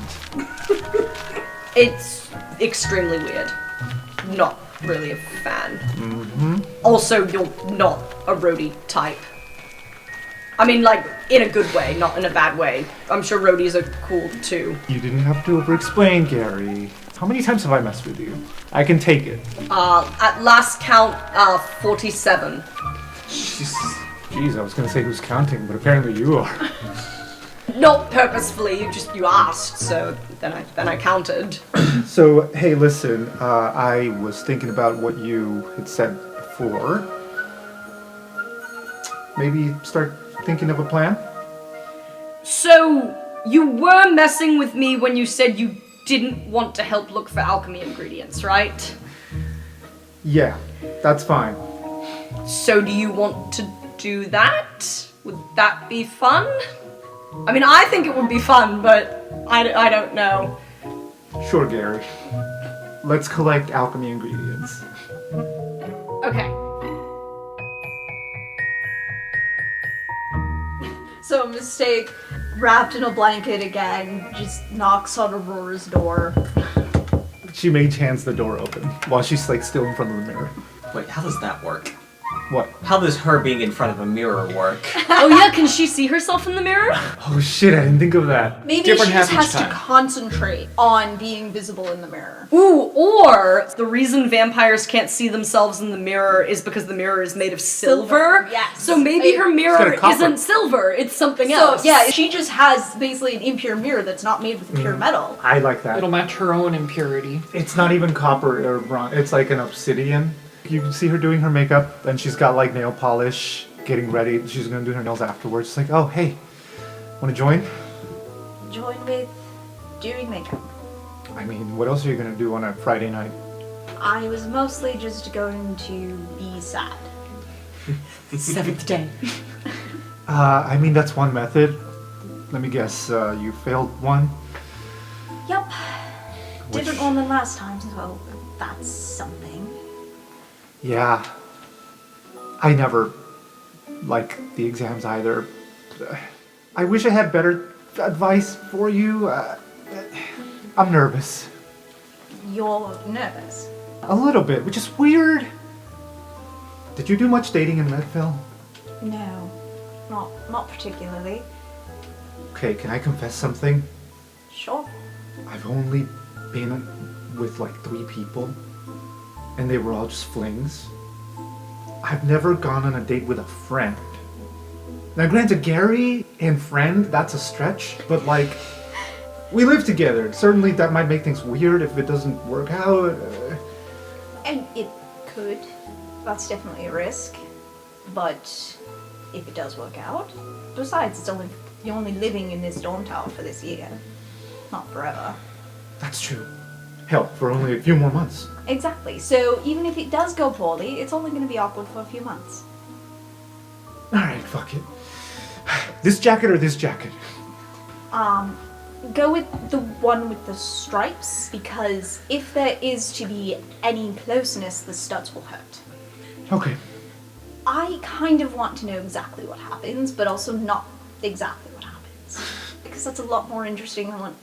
It's extremely weird. Not really a fan. Mm-hmm. Also, you're not a roadie type. I mean, in a good way, not in a bad way. I'm sure roadies are cool too. You didn't have to over-explain, Gary. How many times have I messed with you? I can take it. At last count, 47. Jeez, I was gonna say who's counting, but apparently you are. Not purposefully, you asked, so then I counted. So, hey, listen, I was thinking about what you had said before. Maybe start thinking of a plan? So, you were messing with me when you said you didn't want to help look for alchemy ingredients, right? Yeah, that's fine. So do you want to do that? Would that be fun? I mean, I think it would be fun, but I don't know. Sure, Gary. Let's collect alchemy ingredients. Okay. So Mistake, wrapped in a blanket again, just knocks on Aurora's door. She mage hands the door open while she's still in front of the mirror. Wait, how does that work? What? How does her being in front of a mirror work? Oh yeah, can she see herself in the mirror? Oh shit, I didn't think of that. Maybe Different she just half has each to time. concentrate on being visible in the mirror. Ooh, or the reason vampires can't see themselves in the mirror is because the mirror is made of silver. Yes. So maybe her mirror copper. isn't silver, it's something So else. yeah, she just has basically an impure mirror that's not made with pure metal. I like that. It'll match her own impurity. It's not even copper or bronze. It's like an obsidian. You can see her doing her makeup, and she's got like nail polish, getting ready. She's gonna do her nails afterwards. It's like, oh hey, wanna join? Join with doing makeup. I mean, what else are you gonna do on a Friday night? I was mostly just going to be sad. 7th day. I mean, that's one method. Let me guess, you failed one? Yep. Which- Different one than last time, so that's something. Yeah. I never like the exams either. I wish I had better advice for you. I'm nervous. You're nervous. A little bit, which is weird. Did you do much dating in Medville? No, not particularly. Okay, can I confess something? Sure. I've only been with like 3 people, and they were all just flings. I've never gone on a date with a friend. Now granted, Gary and friend, that's a stretch, but like, we live together. Certainly that might make things weird if it doesn't work out. And it could. That's definitely a risk. But if it does work out, besides, you're only living in this dorm tower for this year, not forever. That's true. Hell, for only a few more months. Exactly. So even if it does go poorly, it's only going to be awkward for a few months. Alright, fuck it. This jacket or this jacket? Go with the one with the stripes, because if there is to be any closeness, the studs will hurt. Okay. I kind of want to know exactly what happens, but also not exactly what happens. Because that's a lot more interesting than what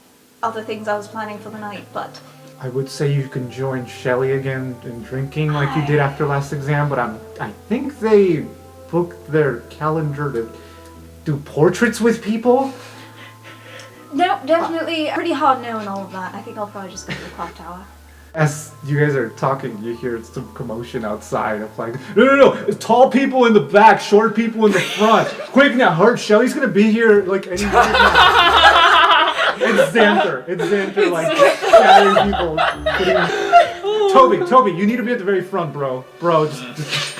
other things I was planning for the night, but... I would say you can join Shelley again in drinking like you did after last exam, but I think they booked their calendar to do portraits with people. No, definitely pretty hard no and all of that. I think I'll probably just go to the clock tower. As you guys are talking, you hear some commotion outside of like, no, it's tall people in the back, short people in the front. Quick now, hurry, Shelley's gonna be here like any minute now. It's Xanther, like scattering people. Toby, you need to be at the very front, bro. Just...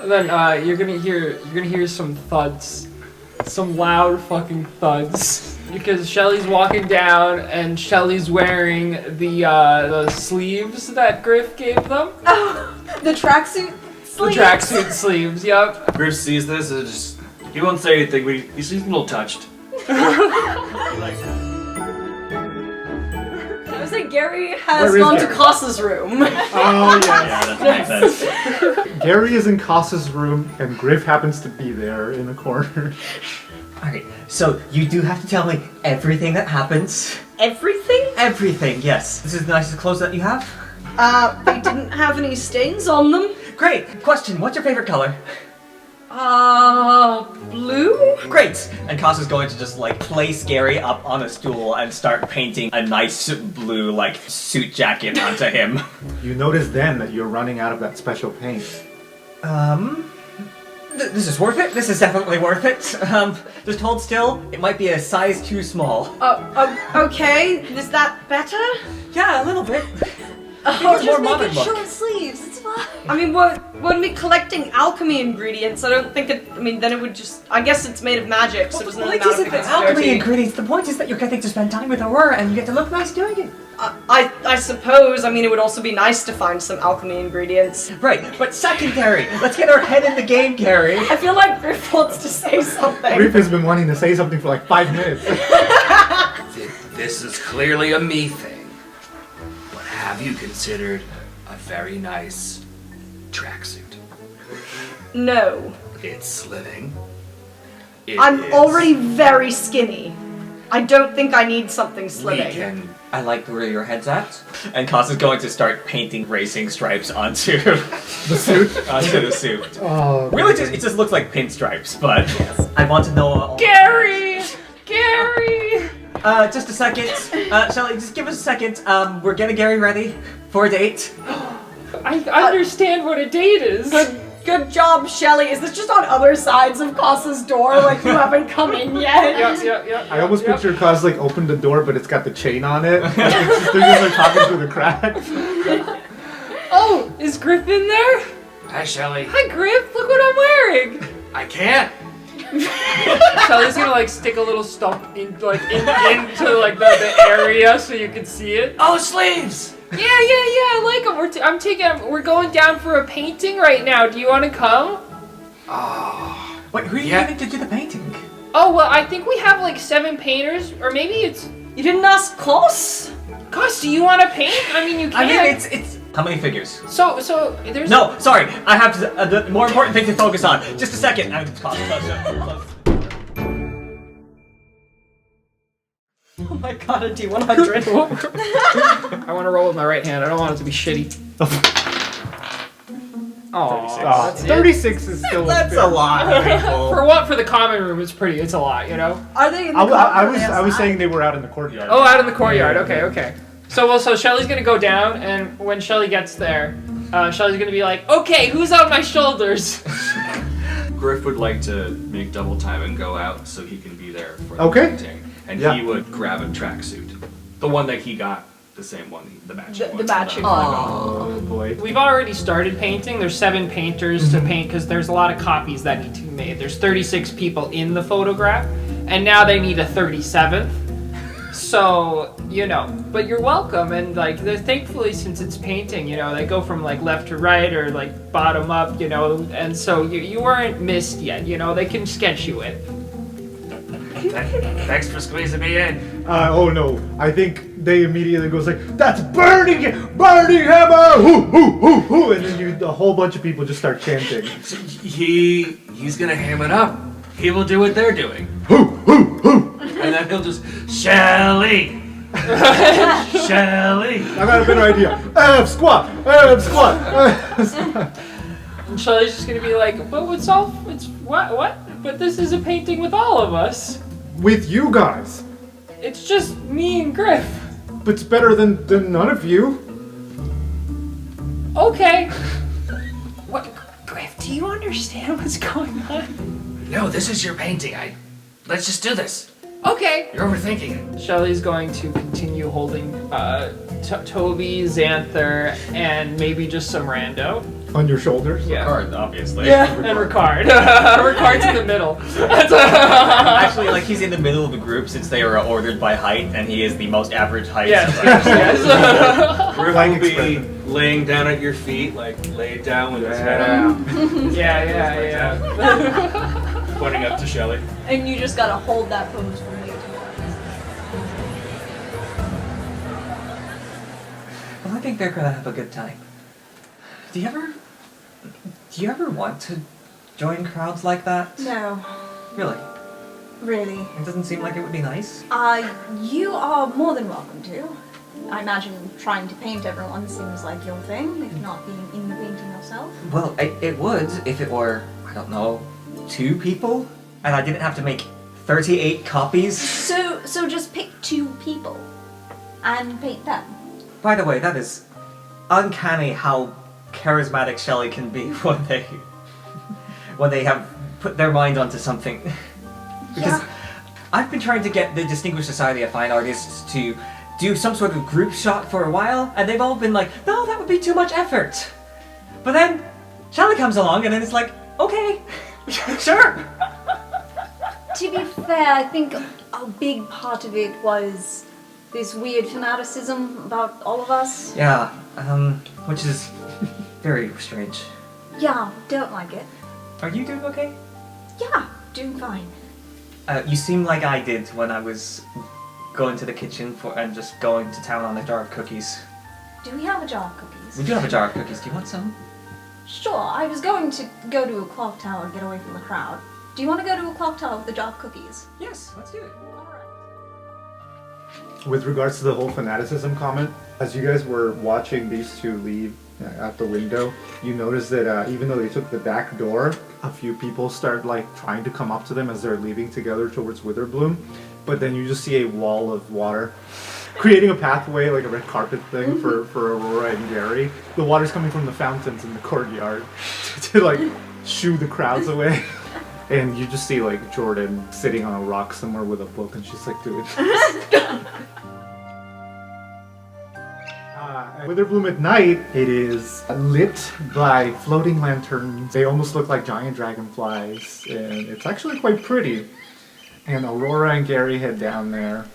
And then you're gonna hear some thuds, some loud fucking thuds, because Shelly's walking down and Shelly's wearing the sleeves that Griff gave them. Oh, the tracksuit sleeves? The tracksuit sleeves, yep. Griff sees this and just, he won't say anything, but he's a little touched. He likes that. I was saying Gary has gone to Kasa's room. Oh Yeah, that makes sense. Gary is in Kasa's room, and Griff happens to be there in the corner. Alright, so you do have to tell me everything that happens. Everything? Everything, yes. This is the nicest clothes that you have? They didn't have any stains on them. Great! Question, what's your favorite color? Blue? Great! And Kasa's going to just like place Gary up on a stool and start painting a nice blue like suit jacket onto him. You notice then that you're running out of that special paint. This is worth it. This is definitely worth it. Just hold still. It might be a size too small. Okay. Is that better? Yeah, a little bit. Just more make modern it look. short sleeves, it's fine. I mean, when we collecting alchemy ingredients, I don't think it. I mean, then it would just. I guess it's made of magic, so it doesn't really Like, matter is if it it's alchemy dirty. ingredients? The point is that you're getting to spend time with Aurora and you get to look nice doing it. I suppose. I mean, it would also be nice to find some alchemy ingredients. Right, but secondary. Let's get our head in the game, Gary. I feel like Griff wants to say something. Griff has been wanting to say something for like 5 minutes. This is clearly a me thing. But have you considered a very nice tracksuit? No. It's slimming. It I'm is- already very skinny. I don't think I need something We slimming. can. I like where your head's at. And Koss is going to start painting racing stripes onto the suit. Onto the suit. Oh, Really, it just looks like pinstripes, but I want to know. Gary! Gary! Just a second. Shelley, just give us a second. We're getting Gary ready for a date. I understand what a date is. Good job, Shelley. Is this just on other sides of Koss's door? Like you haven't come in yet? Yeah. I almost picture Klaus like opened the door, but it's got the chain on it. It's just, they're just like talking through the cracks. Oh, is Griffin there? Hi, Shelley. Hi, Griff. Look what I'm wearing. I can't. Shelley's gonna like stick a little stump into like the area so you can see it. Oh, sleeves. Yeah. I like them. We're going down for a painting right now. Do you want to come? Oh. Wait, who are you Yeah. getting to do the painting? Oh well, I think we have like 7 painters, or maybe it's. You didn't ask Koss? Koss, do you want to paint? I mean, you can. I mean, it's how many figures? So there's. No, sorry. I have the more important thing to focus on. Just a second. Close. Oh my god, a D100. I want to roll with my right hand. I don't want it to be shitty. Oh, 36 is still That's a lot, people. For what? For the common room, it's pretty. It's a lot, you know. Are they in the I was saying they were out in the courtyard. Oh, out in the courtyard. Yeah. Okay. So Shelly's gonna go down, and when Shelly gets there, Shelly's gonna be like, "Okay, who's on my shoulders?" Griff would like to make double time and go out so he can be there for the Okay. painting. And Yeah. he would grab a tracksuit. The one that he got, the same one, the matching one. The matching one. Oh boy. We've already started painting. There's 7 painters to paint because there's a lot of copies that need to be made. There's 36 people in the photograph, and now they need a 37th. So, you know, but you're welcome, and like, thankfully, since it's painting, you know, they go from like left to right or like bottom up, you know, and so you weren't missed yet, you know, they can sketch you in. Thanks for squeezing me in. Oh no! I think they immediately goes like, "That's burning hammer!" Hoo hoo hoo hoo! And then a whole bunch of people just start chanting. He's gonna ham it up. He will do what they're doing. Hoo hoo hoo! And then he'll just, Shelley! Shelley! I got a better idea. Ab squat! Ab squat! And Shelly's just gonna be like, but it's what? But this is a painting with all of us. With you guys, It's just me and Griff. but it's better than none of you. Okay. What, Griff, do you understand what's going on? No, this is your painting. Let's just do this. Okay. You're overthinking it. Shelly's going to continue holding Toby, Xanther, and maybe just some rando. On your shoulders. Yeah. Card, obviously. Yeah, and Ricard. Ricard's in the middle. Actually, like he's in the middle of the group since they are ordered by height, and he is the most average height. Yes. Griff Like will be expression. laying down at your feet, like laid down with his head up, Yeah. pointing up to Shelley. And you just gotta hold that pose for way too Well, I think they're gonna have a good time. Do you ever want to join crowds like that? No, Really? really. It doesn't seem like it would be nice. You are more than welcome to. I imagine trying to paint everyone seems like your thing, if not being in the painting yourself. Well, it would if it were, I don't know, 2 people, and I didn't have to make 38 copies. So just pick 2 people and paint them. By the way, that is uncanny how charismatic Shelley can be when they have put their mind onto something. Because Yeah. I've been trying to get the Distinguished Society of Fine Artists to do some sort of group shot for a while, and they've all been like, no, that would be too much effort. But then Shelley comes along, and then it's like, okay, sure. To be fair, I think a big part of it was this weird fanaticism about all of us. Yeah, which is very strange. Yeah, don't like it. Are you doing okay? Yeah, doing fine. You seem like I did when I was going to the kitchen and just going to town on a jar of cookies. Do we have a jar of cookies? We do have a jar of cookies. Do you want some? Sure, I was going to go to a clock tower and get away from the crowd. Do you want to go to a clock tower with a jar of cookies? Yes, let's do it. Alright. with regards to the whole fanaticism comment, as you guys were watching these two leave out the window, you notice that even though they took the back door, a few people start like trying to come up to them as they're leaving together towards Witherbloom, but then you just see a wall of water creating a pathway, like a red carpet thing for Aurora and Gary. The water's coming from the fountains in the courtyard to like shoo the crowds away. And you just see like Jordan sitting on a rock somewhere with a book, and she's like, dude. Witherbloom at night, it is lit by floating lanterns. They almost look like giant dragonflies, and it's actually quite pretty. And Aurora and Gary head down there.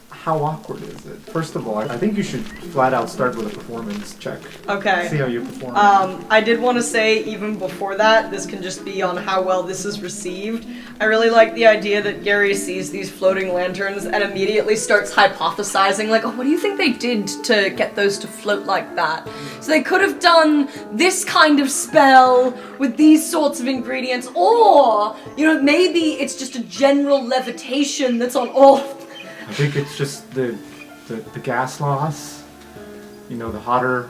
How awkward is it? First of all, I think you should flat out start with a performance check. Okay. See how you perform. I did want to say, even before that, this can just be on how well this is received. I really like the idea that Gary sees these floating lanterns and immediately starts hypothesizing, like, oh, what do you think they did to get those to float like that? So they could have done this kind of spell with these sorts of ingredients, or, you know, maybe it's just a general levitation that's on all. I think it's just the gas loss. You know, the hotter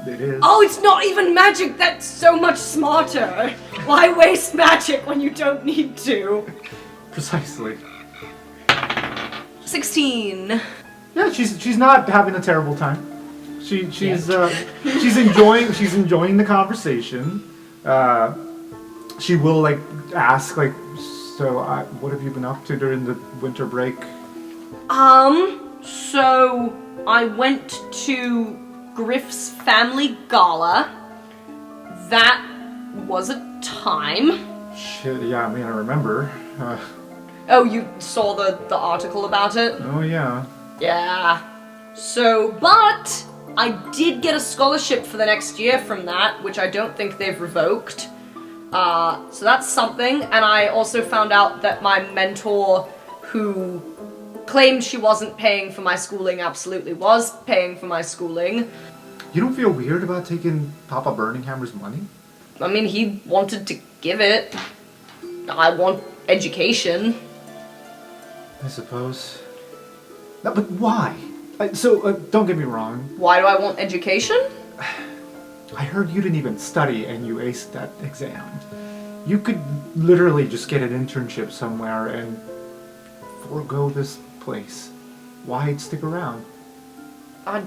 it is. Oh, it's not even magic! That's so much smarter! Why waste magic when you don't need to? Precisely. 16. Yeah, she's not having a terrible time. She's enjoying the conversation. She will like ask like, so what have you been up to during the winter break? So I went to Griff's family gala. That was a time. Shit, yeah, I mean, I remember. Oh, you saw the article about it? Oh, yeah. Yeah. So, but I did get a scholarship for the next year from that, which I don't think they've revoked. So that's something. And I also found out that my mentor, who claimed she wasn't paying for my schooling, absolutely was paying for my schooling. You don't feel weird about taking Papa Burninghammer's money? I mean, he wanted to give it. I want education. I suppose. No, but why? Don't get me wrong. Why do I want education? I heard you didn't even study and you aced that exam. You could literally just get an internship somewhere and forego this place. Why stick around? I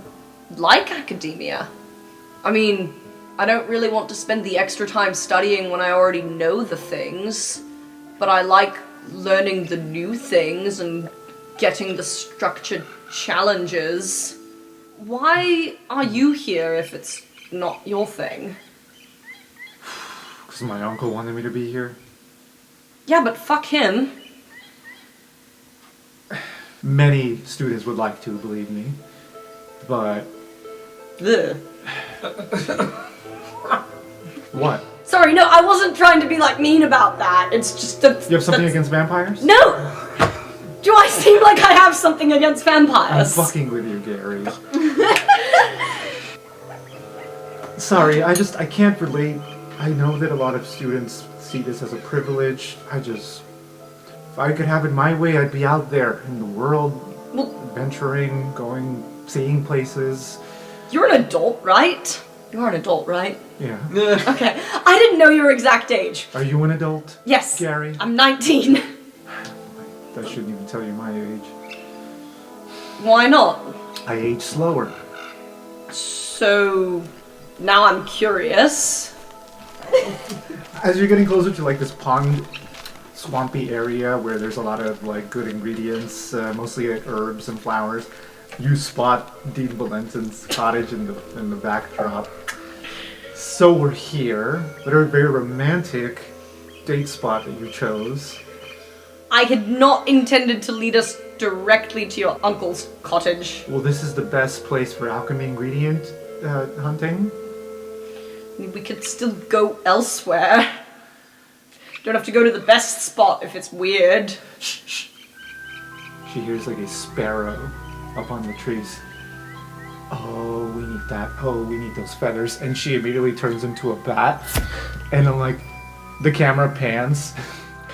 like academia. I mean, I don't really want to spend the extra time studying when I already know the things, but I like learning the new things and getting the structured challenges. Why are you here if it's not your thing? Because my uncle wanted me to be here. Yeah, but fuck him. Many students would like to, believe me. But... Ugh. What? Sorry, no, I wasn't trying to be, like, mean about that. It's just that... You have something against vampires? No! Do I seem like I have something against I'm vampires? fucking with you, Gary. Sorry, I can't relate. I know that a lot of students see this as a privilege. If I could have it my way, I'd be out there in the world, adventuring, going, seeing places. You're an adult, right? You are an adult, right? Yeah. Okay. I didn't know your exact age. Are you an adult? Yes. Gary? I'm 19. I shouldn't even tell you my age. Why not? I age slower. So, now I'm curious. As you're getting closer to like this pond, swampy area where there's a lot of like good ingredients, mostly like, herbs and flowers, you spot Dean Valentin's cottage in the backdrop. So we're here, a very romantic date spot that you chose. I had not intended to lead us directly to your uncle's cottage. Well, this is the best place for alchemy ingredient hunting. I mean, we could still go elsewhere. Don't have to go to the best spot if it's weird. Shh, shh. She hears like a sparrow up on the trees. Oh, we need that. Oh, we need those feathers. And she immediately turns into a bat. And then like the camera pans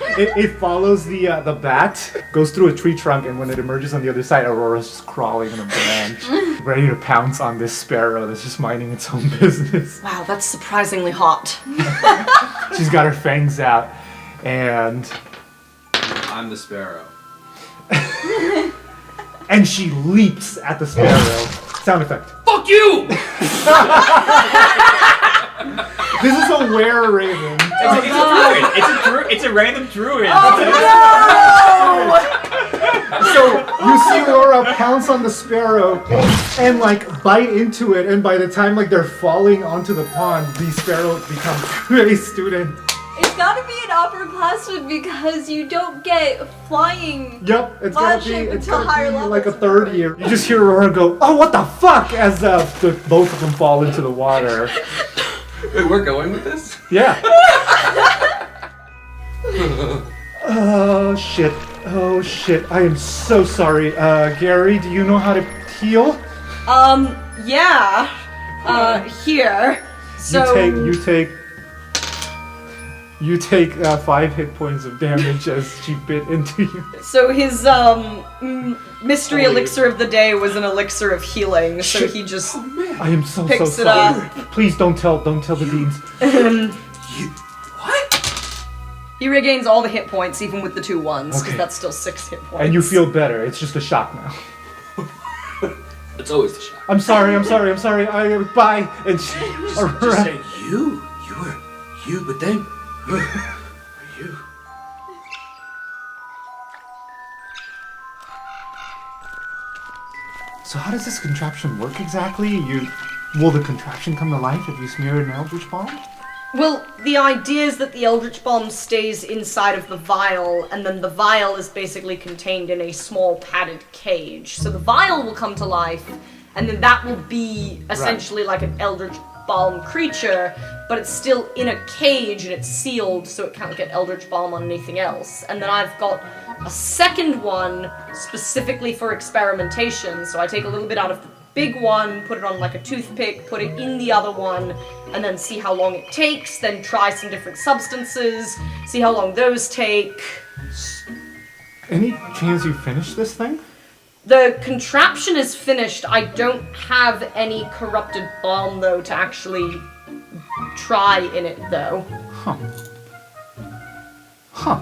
It follows the bat, goes through a tree trunk, and when it emerges on the other side, Aurora's just crawling in a branch, ready to pounce on this sparrow that's just minding its own business. Wow, that's surprisingly hot. She's got her fangs out, and I'm the sparrow. and she leaps at the sparrow. Sound effect. Fuck you! This is a were-raven. It's a druid. It's a random druid. So you see Aurora pounce on the sparrow and like bite into it, and by the time like they're falling onto the pond, the sparrow becomes a student. It's gotta be an upperclassman because you don't get flying. Yep, it's gonna be higher levels. like a third year. You just hear Aurora go, "Oh, what the fuck!" as both of them fall into the water. Wait, we're going with this? Yeah. Oh shit! Oh shit! I am so sorry. Gary, do you know how to heal? Yeah. Here. So You take 5 hit points of damage as she bit into you. So his mystery elixir of the day was an elixir of healing. So he just I am so picks it sorry. up. Please don't tell the deans. What? He regains all the hit points, even with the 2 ones, because Okay. that's still 6 hit points. And you feel better. It's just a shock now. It's always the shock. I'm sorry. Bye. And she, Just say you were you, but then were you? So how does this contraption work exactly? Will the contraption come to life if you smear an eldritch bomb? Well, the idea is that the Eldritch Bomb stays inside of the vial, and then the vial is basically contained in a small padded cage. So the vial will come to life, and then that will be essentially like an Eldritch Bomb creature, but it's still in a cage and it's sealed, so it can't get Eldritch Bomb on anything else. And then I've got a second one specifically for experimentation, so I take a little bit out of the big one, put it on like a toothpick, put it in the other one, and then see how long it takes, then try some different substances, see how long those take. Any chance you finish this thing? The contraption is finished. I don't have any corrupted bomb, though, to actually try in it, though. Huh.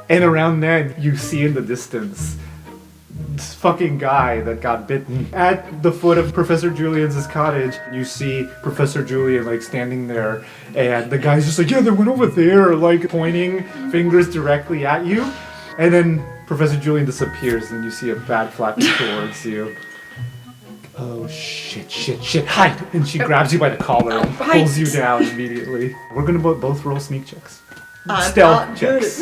And around then, you see in the distance this fucking guy that got bitten. At the foot of Professor Julian's cottage, you see Professor Julian like standing there, and the guy's just like, yeah, they went over there, like pointing fingers directly at you. And then Professor Julian disappears, and you see a bat flapping towards you. Oh shit, hide! And she grabs you by the collar and pulls you down immediately. We're gonna both roll sneak checks. Stealth checks.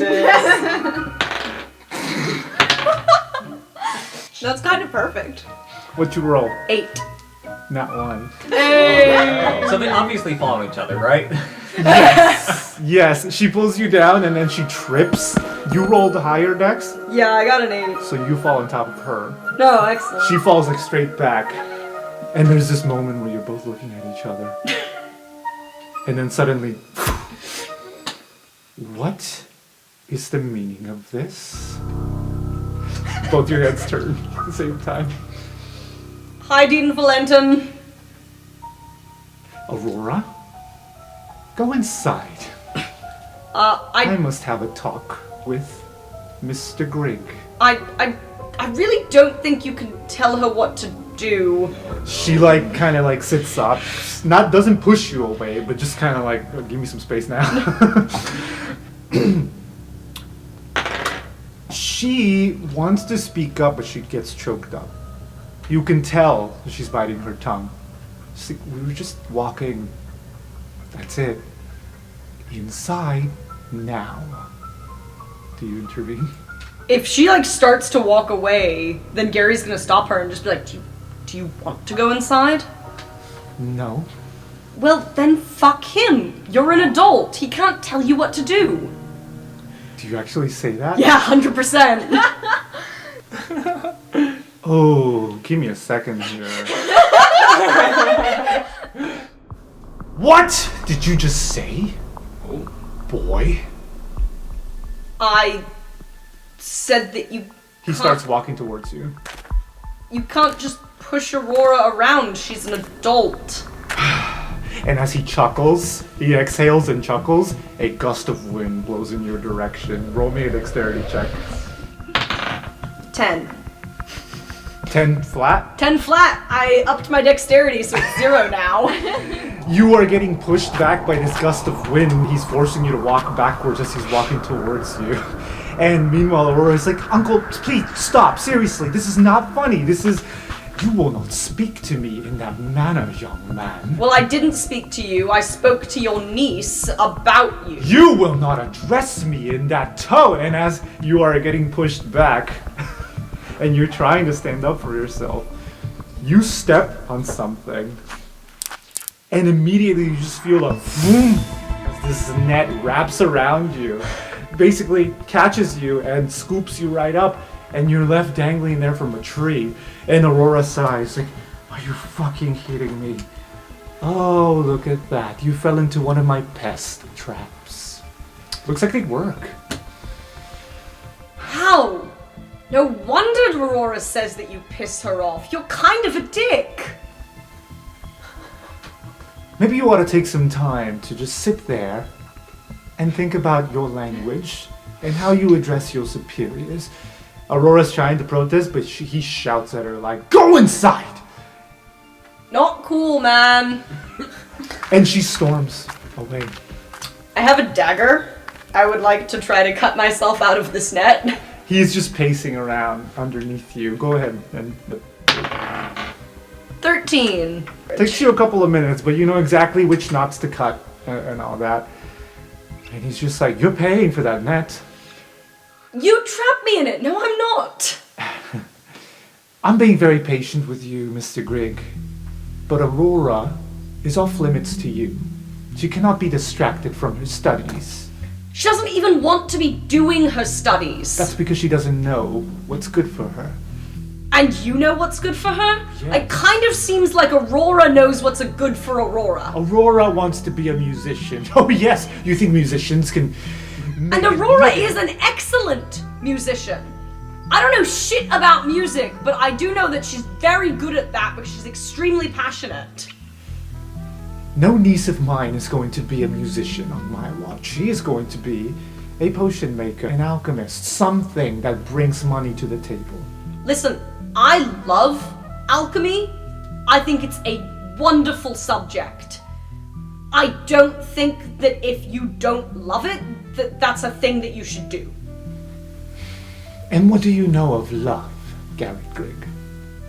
That's kind of perfect. What'd you roll? 8. Not 1. So they obviously follow each other, right? Yes, she pulls you down and then she trips. You rolled higher, Dex, Yeah, I got an 8. so you fall on top of her. No, excellent. She falls like straight back. And there's this moment where you're both looking at each other. And then suddenly, what is the meaning of this? Both your heads turn at the same time. Hi, Dean Valentin. Aurora? Go inside. I must have a talk with Mr. Grigg. I really don't think you can tell her what to do. She like kind of like sits up, doesn't push you away, but just kind of like, oh, give me some space now. She wants to speak up, but she gets choked up. You can tell she's biting her tongue. She's like, we were just walking. That's it. Inside now. Do you intervene? If she like starts to walk away, then Gary's gonna stop her and just be like, do you want to go inside? No. Well, then fuck him. You're an adult. He can't tell you what to do. Do you actually say that? Yeah, 100%. Oh, give me a second here. What did you just say? Oh, boy. I said that you He starts walking towards you. You can't just push Aurora around. She's an adult. And as he chuckles, he exhales and chuckles, a gust of wind blows in your direction. Roll me a dexterity check. 10. 10 flat? 10 flat. I upped my dexterity, so it's 0 now. You are getting pushed back by this gust of wind. He's forcing you to walk backwards as he's walking towards you. And meanwhile, Aurora is like, Uncle, please stop. Seriously, this is not funny. This is... You will not speak to me in that manner, young man. Well, I didn't speak to you. I spoke to your niece about you. You will not address me in that tone. And as you are getting pushed back, and you're trying to stand up for yourself, you step on something. And immediately you just feel a boom as this net wraps around you. Basically catches you and scoops you right up. And you're left dangling there from a tree. And Aurora sighs, like, are you fucking kidding me? Oh, look at that. You fell into one of my pest traps. Looks like they work. How? No wonder Aurora says that you piss her off. You're kind of a dick. Maybe you ought to take some time to just sit there and think about your language and how you address your superiors. Aurora's trying to protest, but he shouts at her like, go inside! Not cool, man. And she storms away. I have a dagger. I would like to try to cut myself out of this net. He's just pacing around underneath you. Go ahead and... 13. Takes you a couple of minutes, but you know exactly which knots to cut and all that. And he's just like, you're paying for that net. You trapped me in it. No, I'm not. I'm being very patient with you, Mr. Grigg. But Aurora is off limits to you. She cannot be distracted from her studies. She doesn't even want to be doing her studies. That's because she doesn't know what's good for her. And you know what's good for her? Yes. It kind of seems like Aurora knows what's good for Aurora. Aurora wants to be a musician. Oh yes, you think musicians can... And Aurora is an excellent musician. I don't know shit about music, but I do know that she's very good at that because she's extremely passionate. No niece of mine is going to be a musician on my watch. She is going to be a potion maker, an alchemist, something that brings money to the table. Listen, I love alchemy. I think it's a wonderful subject. I don't think that if you don't love it, that's a thing that you should do. And what do you know of love, Garrett Grigg?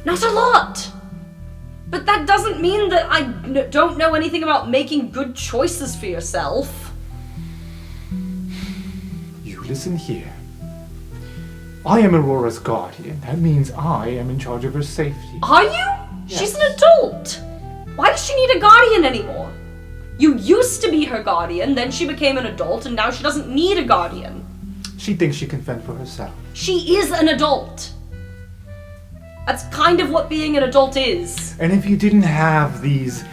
Not a lot! But that doesn't mean that I don't know anything about making good choices for yourself. You listen here. I am Aurora's guardian. That means I am in charge of her safety. Are you? Yes. She's an adult! Why does she need a guardian anymore? You used to be her guardian, then she became an adult, and now she doesn't need a guardian. She thinks she can fend for herself. She is an adult. That's kind of what being an adult is. And if you didn't have these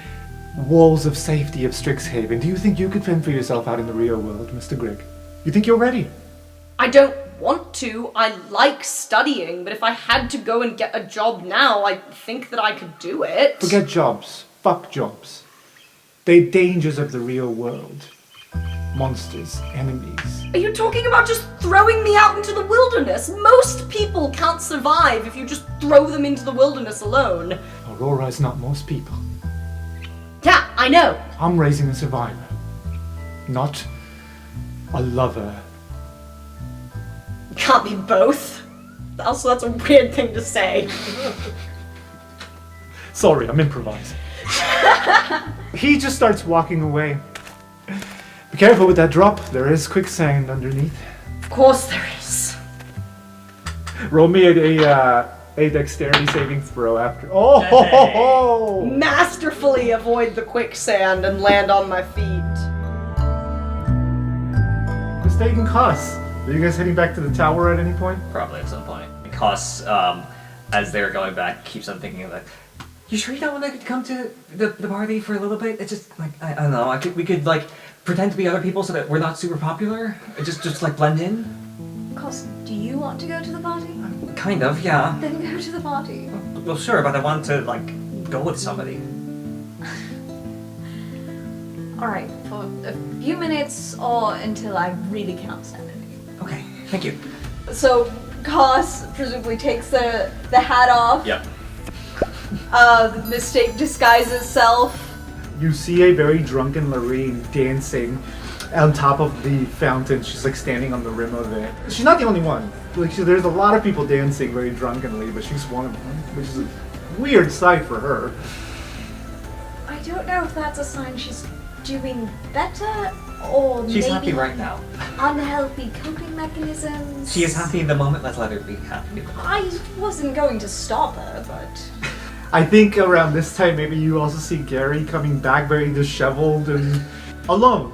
walls of safety of Strixhaven, do you think you could fend for yourself out in the real world, Mr. Grigg? You think you're ready? I don't want to. I like studying, but if I had to go and get a job now, I think that I could do it. Forget jobs. Fuck jobs. The dangers of the real world. Monsters, enemies. Are you talking about just throwing me out into the wilderness? Most people can't survive if you just throw them into the wilderness alone. Aurora is not most people. Yeah, I know. I'm raising a survivor, not a lover. Can't be both. Also, that's a weird thing to say. Sorry, I'm improvising. He just starts walking away. Be careful with that drop. There is quicksand underneath. Of course there is. Roll me a dexterity saving throw after. Oh! Ho, ho, ho. Masterfully avoid the quicksand and land on my feet. Mistaken Cuss. Are you guys heading back to the tower at any point? Probably at some point. Because as they're going back, keeps on thinking of that. You sure you don't want to come to the party for a little bit? It's just like I don't know. We could like pretend to be other people so that we're not super popular. Just like blend in. Cos, do you want to go to the party? Kind of, yeah. Then go to the party. Well, sure, but I want to, go with somebody. Alright, for a few minutes or until I really cannot stand it. Okay, thank you. So Cos presumably takes the hat off. Yep. The mistake disguises itself. You see a very drunken Lorraine dancing on top of the fountain. She's like standing on the rim of it. She's not the only one. There's a lot of people dancing very drunkenly, but she's one of them, which is a weird sight for her. I don't know if that's a sign she's doing better or She's maybe happy right now. unhealthy coping mechanisms. She is happy in the moment, let's let her be happy. I wasn't going to stop her, but... I think around this time, maybe you also see Gary coming back very disheveled and alone.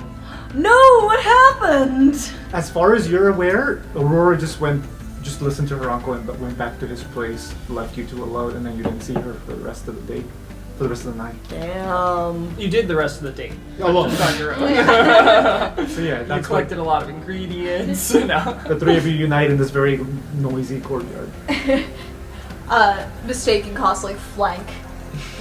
No, what happened? As far as you're aware, Aurora just listened to her uncle and went back to his place, left you two alone, and then you didn't see her for the rest of the day, for the rest of the night. Damn. You did the rest of the date. Alone. Just on your own. So yeah, You that's collected a lot of ingredients. No. the three of you unite in this very noisy courtyard. Mistake and Cos flank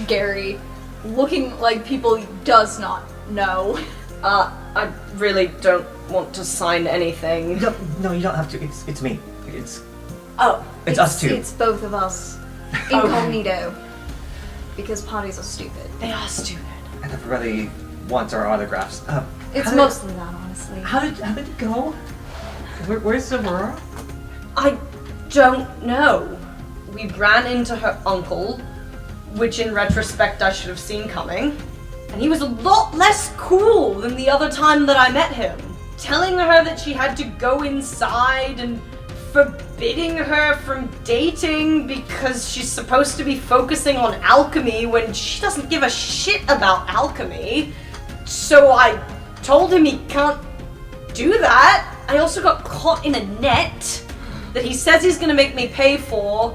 Gary, looking like people he does not know. I really don't want to sign anything. No, you don't have to. It's me. It's us two. It's both of us. Incognito. Because parties are stupid. They are stupid. And everybody wants our autographs. It's mostly that, honestly. How did it go? Where's Aurora? I don't know. We ran into her uncle, which in retrospect I should have seen coming. And he was a lot less cool than the other time that I met him. Telling her that she had to go inside and forbidding her from dating because she's supposed to be focusing on alchemy when she doesn't give a shit about alchemy. So I told him he can't do that. I also got caught in a net that he says he's gonna make me pay for,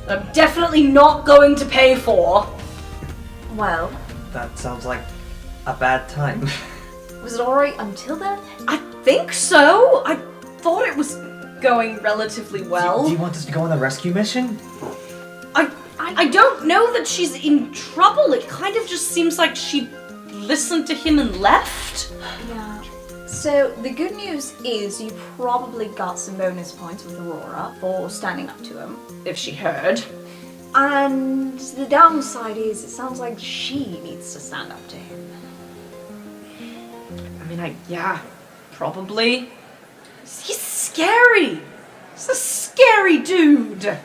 that I'm definitely not going to pay for. Well, That sounds like a bad time. was it alright until then? I think so. I thought it was going relatively well. Do you want us to go on a rescue mission? I don't know that she's in trouble. It kind of just seems like she listened to him and left. Yeah. So, the good news is you probably got some bonus points with Aurora for standing up to him. If she heard. And the downside is it sounds like she needs to stand up to him. I mean, yeah, probably. He's scary. He's a scary dude.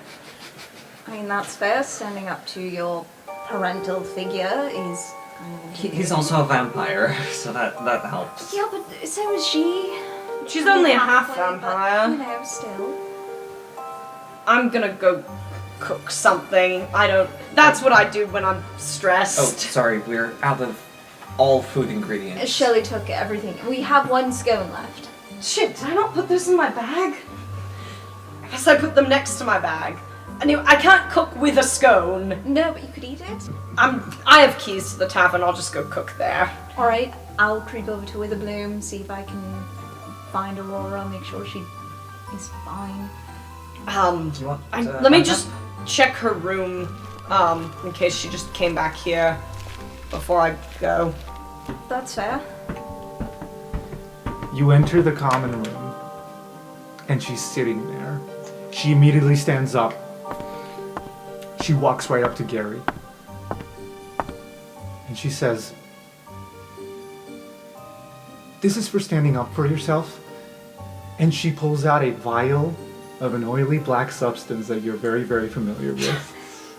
I mean, that's fair. Standing up to your parental figure is kind of... He's also a vampire, so that helps. Yeah, but so is she. She's only a half Halfway, but, vampire. you know, still. I'm gonna go cook something. That's what I do when I'm stressed. Oh, sorry, we're out of all food ingredients. Shelley took everything. We have one scone left. Shit, did I not put those in my bag? I guess I put them next to my bag. I can't cook with a scone. No, but you could eat it. I have keys to the tavern, I'll just go cook there. Alright, I'll creep over to Witherbloom, see if I can find Aurora, make sure she is fine. Do you want, Let me just check her room, in case she just came back here before I go. That's fair. You enter the common room, and she's sitting there. She immediately stands up. She walks right up to Gary. And she says, "This is for standing up for yourself." And she pulls out a vial of an oily black substance that you're very, very familiar with.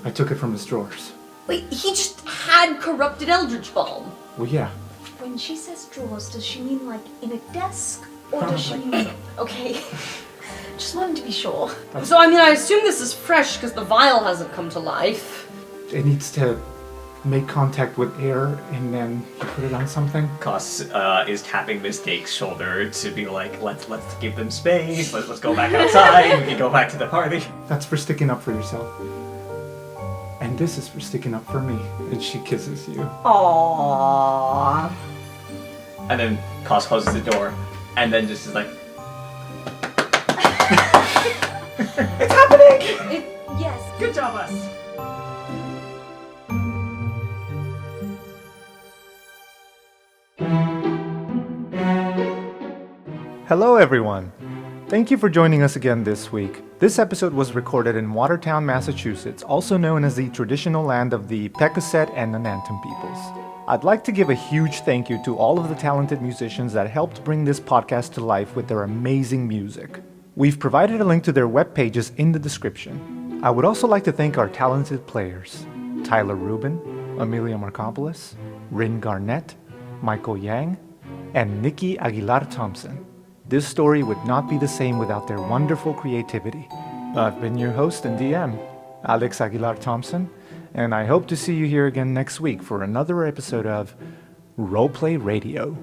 I took it from his drawers. Wait, he just had corrupted Eldritch Balm. Well, yeah. When she says drawers, does she mean like in a desk? Or does she mean... Okay. Just wanted to be sure. So, I assume this is fresh because the vial hasn't come to life. It needs to make contact with air, and then you put it on something. Cos is tapping Mistake's shoulder to be like, let's give them space, let's go back outside, we can go back to the party. That's for sticking up for yourself. And this is for sticking up for me. And she kisses you. Aww. And then Cos closes the door, and then just is like... Hello, everyone. Thank you for joining us again this week. This episode was recorded in Watertown, Massachusetts, also known as the traditional land of the Pecasset and Nanantam peoples. I'd like to give a huge thank you to all of the talented musicians that helped bring this podcast to life with their amazing music. We've provided a link to their web pages in the description. I would also like to thank our talented players, Tyler Rubin, Amelia Markopoulos, Rin Garnett, Michael Yang, and Nikki Aguilar Thompson. This story would not be the same without their wonderful creativity. I've been your host and DM, Alex Aguilar Thompson, and I hope to see you here again next week for another episode of Roleplay Radio.